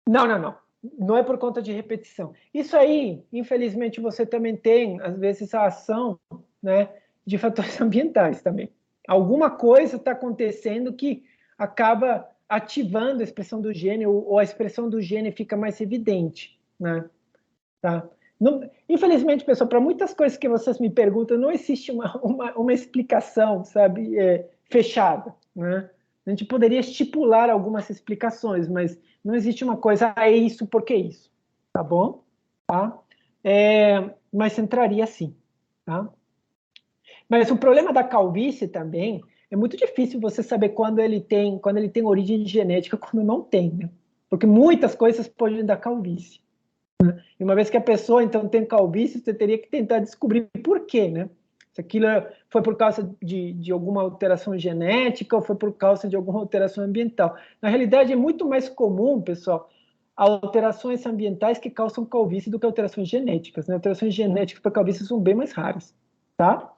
Não. Não é por conta de repetição. Isso aí, infelizmente, você também tem, às vezes, a ação, né, de fatores ambientais também. Alguma coisa está acontecendo que acaba ativando a expressão do gene, ou a expressão do gene fica mais evidente, né? Tá? Não, infelizmente, pessoal, para muitas coisas que vocês me perguntam, não existe uma explicação, sabe, fechada, né? A gente poderia estipular algumas explicações, mas não existe uma coisa, é isso, porque é isso, tá bom? Tá? Mas entraria sim, tá? Mas o problema da calvície também é muito difícil você saber quando ele tem origem genética, quando não tem, né? Porque muitas coisas podem dar calvície. Né? E uma vez que a pessoa, então, tem calvície, você teria que tentar descobrir por quê, né? Se aquilo foi por causa de alguma alteração genética ou foi por causa de alguma alteração ambiental. Na realidade, é muito mais comum, pessoal, alterações ambientais que causam calvície do que alterações genéticas. Né? Alterações genéticas para calvície são bem mais raras, tá?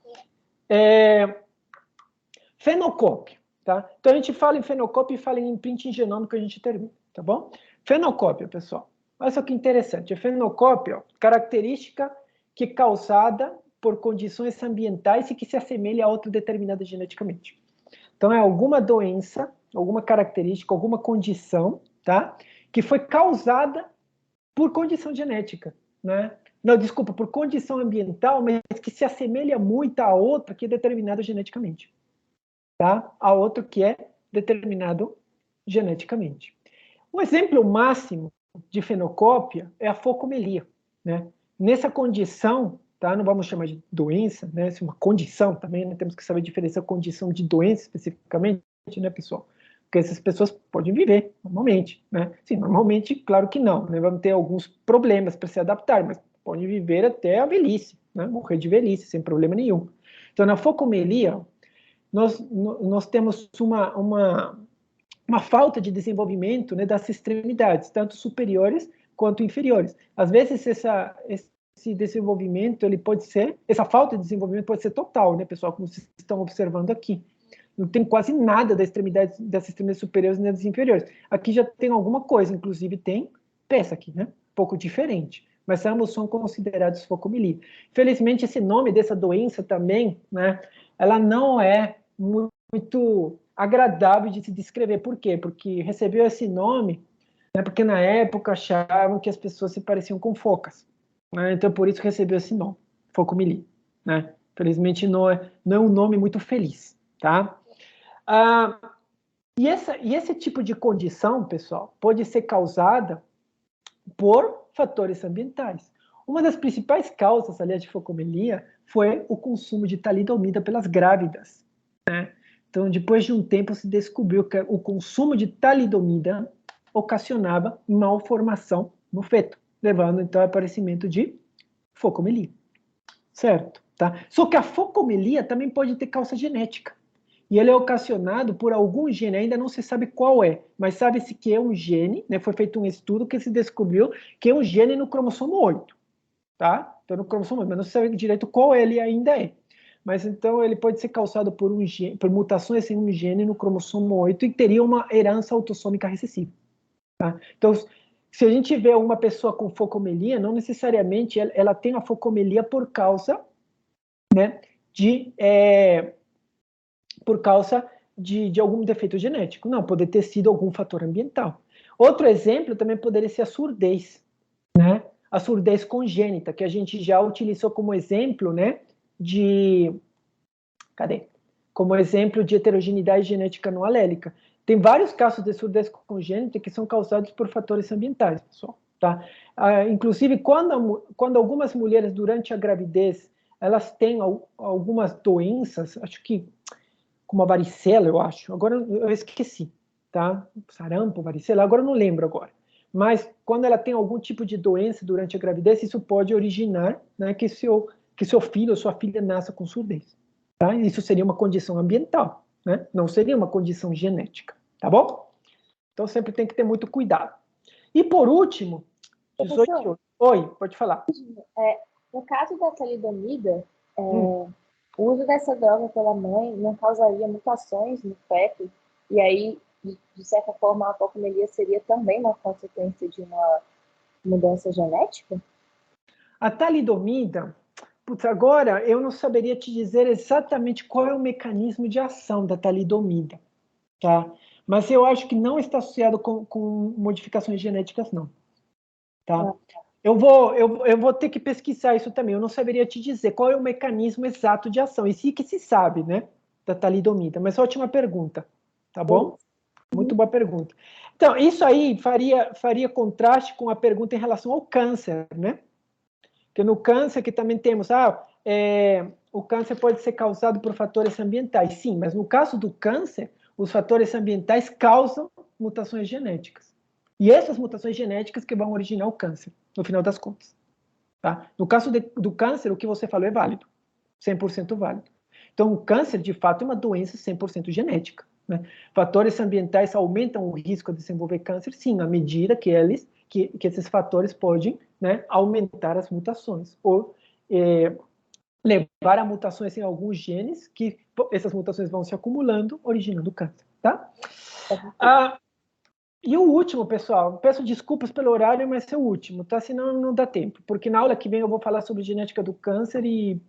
Fenocópio, tá? Então, a gente fala em fenocópio e fala em imprinting genômico, a gente termina, tá bom? Fenocópio, pessoal. Olha só que interessante. A fenocópio, característica que é causada por condições ambientais e que se assemelha a outra determinada geneticamente. Então, é alguma doença, alguma característica, alguma condição, tá? Que foi causada por condição genética, né? Não, desculpa, por condição ambiental, mas que se assemelha muito a outra que é determinada geneticamente, tá? A outra que é determinado geneticamente. Um exemplo máximo de fenocópia é a focomelia, né? Nessa condição, tá? Não vamos chamar de doença, né? Isso é uma condição também, né? Temos que saber diferenciar condição de doença especificamente, né, pessoal? Porque essas pessoas podem viver normalmente, né? Sim, normalmente, claro que não, né? Vamos ter alguns problemas para se adaptar, mas podem viver até a velhice, né? Morrer de velhice, sem problema nenhum. Então, na focomelia, nós temos uma falta de desenvolvimento, né, das extremidades, tanto superiores quanto inferiores. Às vezes, esse desenvolvimento, essa falta de desenvolvimento pode ser total, né, pessoal, como vocês estão observando aqui. Não tem quase nada das extremidades superiores nem das inferiores. Aqui já tem alguma coisa, inclusive tem peça aqui, né, um pouco diferente. Mas ambos são considerados focomelia. Infelizmente, esse nome dessa doença também, né, ela não é muito agradável de se descrever. Por quê? Porque recebeu esse nome, né, porque na época achavam que as pessoas se pareciam com focas. Né, então, por isso recebeu esse nome, focomelia. Né? Felizmente, não é um nome muito feliz. Tá? E esse tipo de condição, pessoal, pode ser causada por fatores ambientais. Uma das principais causas, aliás, de focomelia foi o consumo de talidomida pelas grávidas. Né? Então, depois de um tempo, se descobriu que o consumo de talidomida ocasionava malformação no feto, levando, então, ao aparecimento de focomelia. Certo? Tá? Só que a focomelia também pode ter causa genética. E ele é ocasionado por algum gene, ainda não se sabe qual é, mas sabe-se que é um gene, né? Foi feito um estudo que se descobriu que é um gene no cromossomo 8. Tá? Então, no cromossomo 8, mas não se sabe direito qual ele ainda é. Mas então ele pode ser causado por mutações em um gene no cromossomo 8 e teria uma herança autossômica recessiva. Tá? Então, se a gente vê uma pessoa com focomelia, não necessariamente ela tem a focomelia por causa, né, de algum defeito genético. Não, pode ter sido algum fator ambiental. Outro exemplo também poderia ser a surdez, né? A surdez congênita, que a gente já utilizou como exemplo, né, como exemplo de heterogeneidade genética não alélica. Tem vários casos de surdez congênita que são causados por fatores ambientais, pessoal. Tá? Inclusive, quando algumas mulheres, durante a gravidez, elas têm algumas doenças, acho que como a varicela, eu acho. Agora eu esqueci, tá? Sarampo, varicela, agora eu não lembro agora. Mas quando ela tem algum tipo de doença durante a gravidez, isso pode originar, né, que seu filho ou sua filha nasça com surdez. Tá? Isso seria uma condição ambiental, né? Não seria uma condição genética, tá bom? Então, sempre tem que ter muito cuidado. E, por último, 18... Oi, pode falar. No caso da talidomida, o uso dessa droga pela mãe não causaria mutações no feto? E aí, de certa forma, a apocomelia seria também uma consequência de uma mudança genética? A talidomida, agora eu não saberia te dizer exatamente qual é o mecanismo de ação da talidomida, tá? Mas eu acho que não está associado com modificações genéticas, não. Tá? Eu vou ter que pesquisar isso também. Eu não saberia te dizer qual é o mecanismo exato de ação. E sim que se sabe, né? Da talidomida. Mas ótima pergunta, tá bom? Muito boa pergunta. Então, isso aí faria contraste com a pergunta em relação ao câncer, né? Porque no câncer que também temos, o câncer pode ser causado por fatores ambientais. Sim, mas no caso do câncer, os fatores ambientais causam mutações genéticas. E essas mutações genéticas que vão originar o câncer, no final das contas. Tá? No caso do câncer, o que você falou é válido. 100% válido. Então, o câncer, de fato, é uma doença 100% genética. Né? Fatores ambientais aumentam o risco de desenvolver câncer, sim, à medida que esses fatores podem, né, aumentar as mutações. Ou levar a mutações em alguns genes, que essas mutações vão se acumulando, originando câncer. Tá? E o último, pessoal, peço desculpas pelo horário, mas é o último, tá? Senão não dá tempo, porque na aula que vem eu vou falar sobre genética do câncer e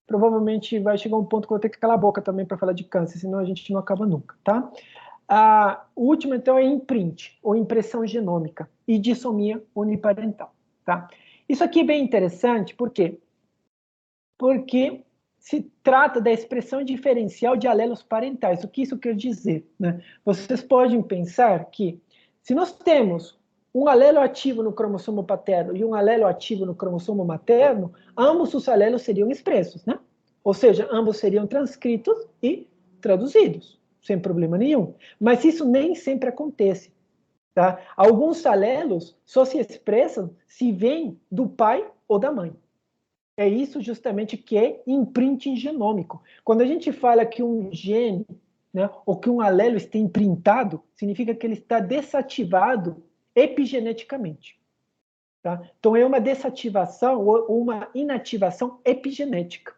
provavelmente vai chegar um ponto que eu vou ter que calar a boca também para falar de câncer, senão a gente não acaba nunca, tá? O último, então, é imprint, ou impressão genômica, e dissomia uniparental, tá? Isso aqui é bem interessante, por quê? Porque se trata da expressão diferencial de alelos parentais. O que isso quer dizer? Né? Vocês podem pensar que, se nós temos um alelo ativo no cromossomo paterno e um alelo ativo no cromossomo materno, ambos os alelos seriam expressos, né? Ou seja, ambos seriam transcritos e traduzidos, sem problema nenhum. Mas isso nem sempre acontece. Tá? Alguns alelos só se expressam se vêm do pai ou da mãe. É isso justamente que é imprinting genômico. Quando a gente fala que um gene, né, ou que um alelo está imprintado, significa que ele está desativado epigeneticamente. Tá? Então, é uma desativação ou uma inativação epigenética,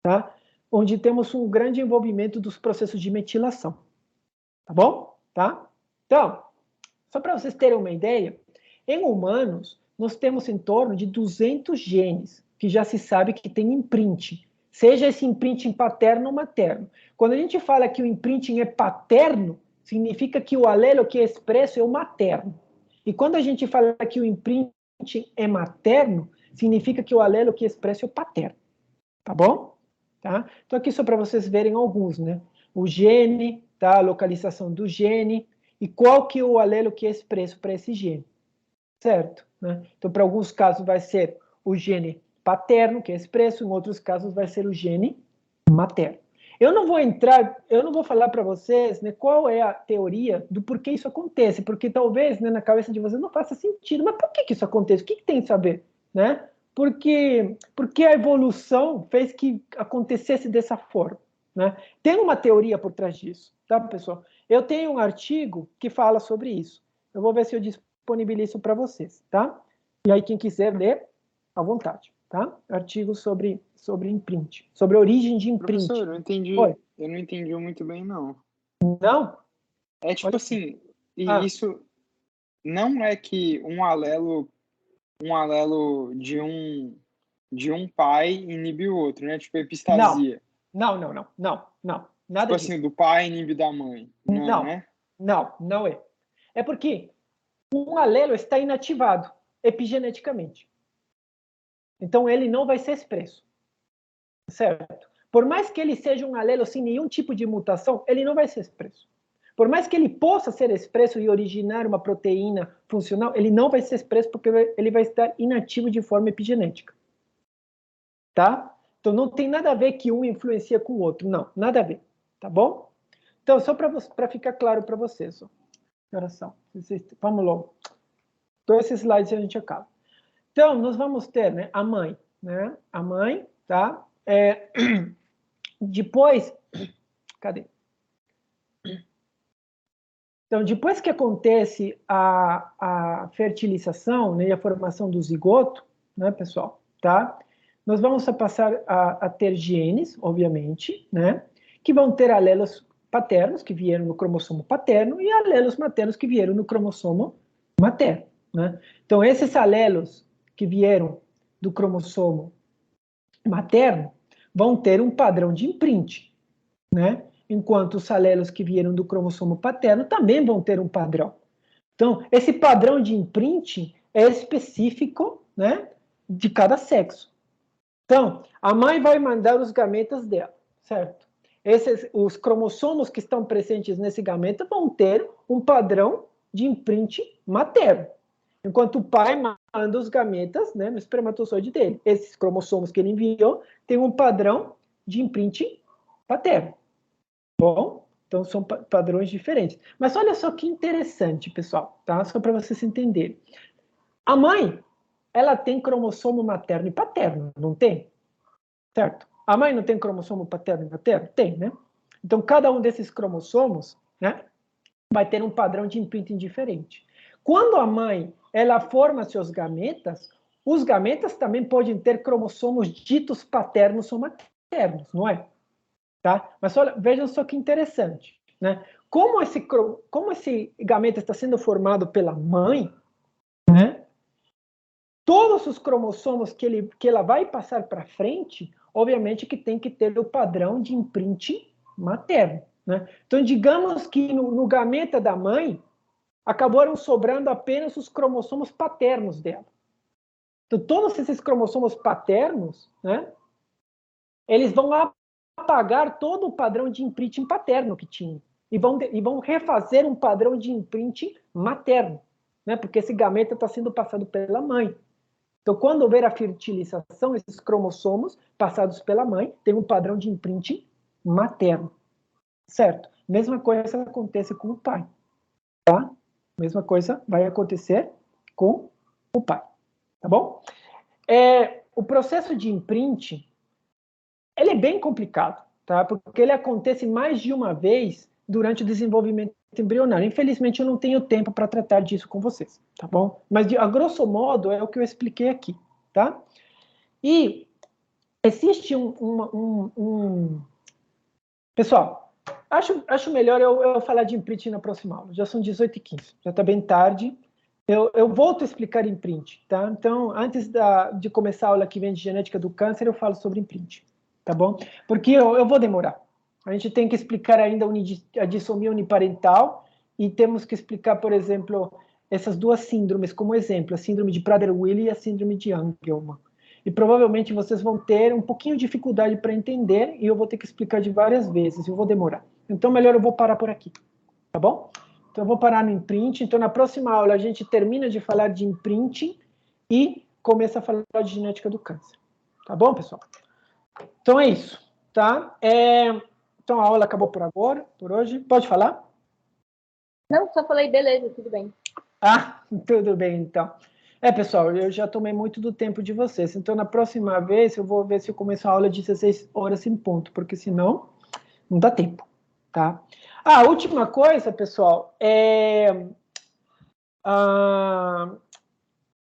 tá? Onde temos um grande envolvimento dos processos de metilação. Tá bom? Tá? Então, só para vocês terem uma ideia, em humanos, nós temos em torno de 200 genes que já se sabe que tem imprinting, seja esse imprinting paterno ou materno. Quando a gente fala que o imprinting é paterno, significa que o alelo que é expresso é o materno. E quando a gente fala que o imprinting é materno, significa que o alelo que é expresso é o paterno. Tá bom? Tá? Então, aqui só para vocês verem alguns, né? O gene, tá? A localização do gene e qual que é o alelo que é expresso para esse gene. Certo? Né? Então, para alguns casos vai ser o gene paterno, que é expresso, em outros casos vai ser o gene materno. Eu não vou falar para vocês, né, qual é a teoria do porquê isso acontece, porque talvez, né, na cabeça de vocês não faça sentido. Mas por que isso acontece? O que tem a saber? Né? Porque a evolução fez que acontecesse dessa forma. Né? Tem uma teoria por trás disso, tá, pessoal? Eu tenho um artigo que fala sobre isso. Eu vou ver se eu disponibilizo para vocês, tá? E aí, quem quiser ler, à vontade, tá? Artigo sobre imprint, sobre a origem de imprint. Professor, eu não entendi muito bem, não. Não? É tipo Olha assim, isso não é que um alelo de um pai inibe o outro, né? Tipo epistasia. Não. Nada tipo disso. assim, do pai inibe da mãe. Não, né? Não é. É porque um alelo está inativado epigeneticamente. Então, ele não vai ser expresso. Certo? Por mais que ele seja um alelo sem nenhum tipo de mutação, ele não vai ser expresso. Por mais que ele possa ser expresso e originar uma proteína funcional, ele não vai ser expresso porque ele vai estar inativo de forma epigenética. Tá? Então, não tem nada a ver que um influencia com o outro. Não, nada a ver. Tá bom? Então, só para ficar claro para vocês. Ó. Vamos logo. 2 slides e a gente acaba. Então, nós vamos ter, né, a mãe. Né? A mãe, tá? Depois, cadê? Então, depois que acontece a fertilização, né, e a formação do zigoto, né, pessoal, tá? Nós vamos passar a ter genes, obviamente, né, que vão ter alelos paternos, que vieram no cromossomo paterno, e alelos maternos, que vieram no cromossomo materno, né? Então, esses alelos que vieram do cromossomo materno vão ter um padrão de imprint, né? Enquanto os alelos que vieram do cromossomo paterno também vão ter um padrão. Então, esse padrão de imprint é específico, né, de cada sexo. Então, a mãe vai mandar os gametas dela, certo? Os cromossomos que estão presentes nesse gameta vão ter um padrão de imprint materno, enquanto o pai manda os gametas, né, no espermatozoide dele. Esses cromossomos que ele enviou têm um padrão de imprint paterno. Bom, então são padrões diferentes. Mas olha só que interessante, pessoal, tá? Só para vocês entenderem. A mãe, ela tem cromossomo materno e paterno, não tem? Certo? A mãe não tem cromossomo paterno e materno? Tem, né? Então, cada um desses cromossomos, né, vai ter um padrão de imprinting diferente. Quando a mãe, ela forma seus gametas, os gametas também podem ter cromossomos ditos paternos ou maternos, não é? Tá? Mas olha, vejam só que interessante, né? Como esse gameta está sendo formado pela mãe, né? Todos os cromossomos que ela vai passar para frente, obviamente que tem que ter o padrão de imprint materno, né? Então, digamos que no gameta da mãe, acabaram sobrando apenas os cromossomos paternos dela. Então, todos esses cromossomos paternos, né? Eles vão apagar todo o padrão de imprinting paterno que tinha e vão refazer um padrão de imprinting materno, né? Porque esse gameta está sendo passado pela mãe. Então, quando houver a fertilização, esses cromossomos passados pela mãe têm um padrão de imprinting materno, certo? Mesma coisa acontece com o pai, tá? Mesma coisa vai acontecer com o pai, tá bom? O processo de imprinting, ele é bem complicado, tá? Porque ele acontece mais de uma vez durante o desenvolvimento embrionário. Infelizmente, eu não tenho tempo para tratar disso com vocês, tá bom? Mas, a grosso modo, é o que eu expliquei aqui, tá? E existe Pessoal, acho melhor eu falar de imprinting na próxima aula. Já são 18h15, já está bem tarde. Eu volto a explicar imprint, tá? Então, antes de começar a aula que vem de genética do câncer, eu falo sobre imprint, tá bom? Porque eu vou demorar. A gente tem que explicar ainda a dissomia uniparental e temos que explicar, por exemplo, essas duas síndromes como exemplo, a síndrome de Prader-Willi e a síndrome de Angelman. E provavelmente vocês vão ter um pouquinho de dificuldade para entender e eu vou ter que explicar de várias vezes, eu vou demorar. Então, melhor eu vou parar por aqui, tá bom? Então, eu vou parar no imprinting. Então, na próxima aula, a gente termina de falar de imprinting e começa a falar de genética do câncer. Tá bom, pessoal? Então, é isso, tá? Então, a aula acabou por agora, por hoje. Pode falar? Não, só falei, beleza, tudo bem. Ah, tudo bem, então. Pessoal, eu já tomei muito do tempo de vocês. Então, na próxima vez, eu vou ver se eu começo a aula de 16 horas em ponto, porque senão não dá tempo, tá? A última coisa, pessoal,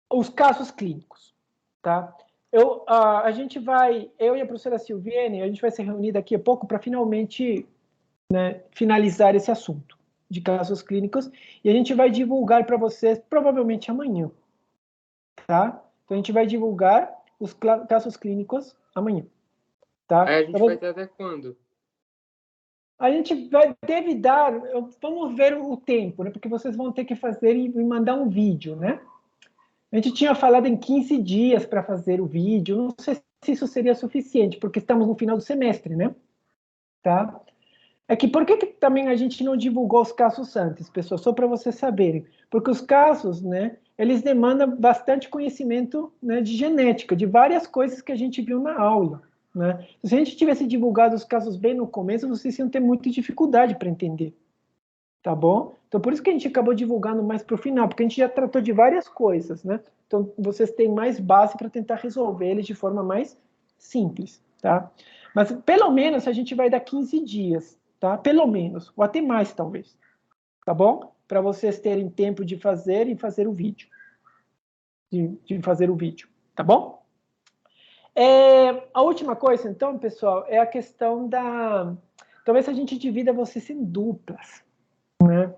os casos clínicos, tá? Eu e a professora Silviane, a gente vai se reunir daqui a pouco para finalmente, né, finalizar esse assunto de casos clínicos e a gente vai divulgar para vocês provavelmente amanhã, tá? Então a gente vai divulgar os casos clínicos amanhã, tá? Aí a gente vai ter até quando? A gente deve dar, vamos ver o tempo, né? Porque vocês vão ter que fazer e mandar um vídeo, né? A gente tinha falado em 15 dias para fazer o vídeo, não sei se isso seria suficiente, porque estamos no final do semestre, né? Tá? Por que também a gente não divulgou os casos antes, pessoal? Só para vocês saberem. Porque os casos, né, eles demandam bastante conhecimento, né, de genética, de várias coisas que a gente viu na aula, né? Se a gente tivesse divulgado os casos bem no começo, vocês iam ter muita dificuldade para entender. Tá bom? Então, por isso que a gente acabou divulgando mais para o final, porque a gente já tratou de várias coisas, né? Então, vocês têm mais base para tentar resolver eles de forma mais simples, tá? Mas, pelo menos, a gente vai dar 15 dias, tá? Pelo menos, ou até mais, talvez. tá bom? Para vocês terem tempo de fazer e fazer o vídeo. De fazer o vídeo, tá bom? A última coisa, então, pessoal, é a questão da... Talvez a gente divida vocês em duplas, né?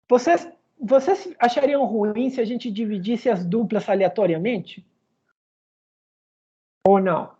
Vocês achariam ruim se a gente dividisse as duplas aleatoriamente? Ou não?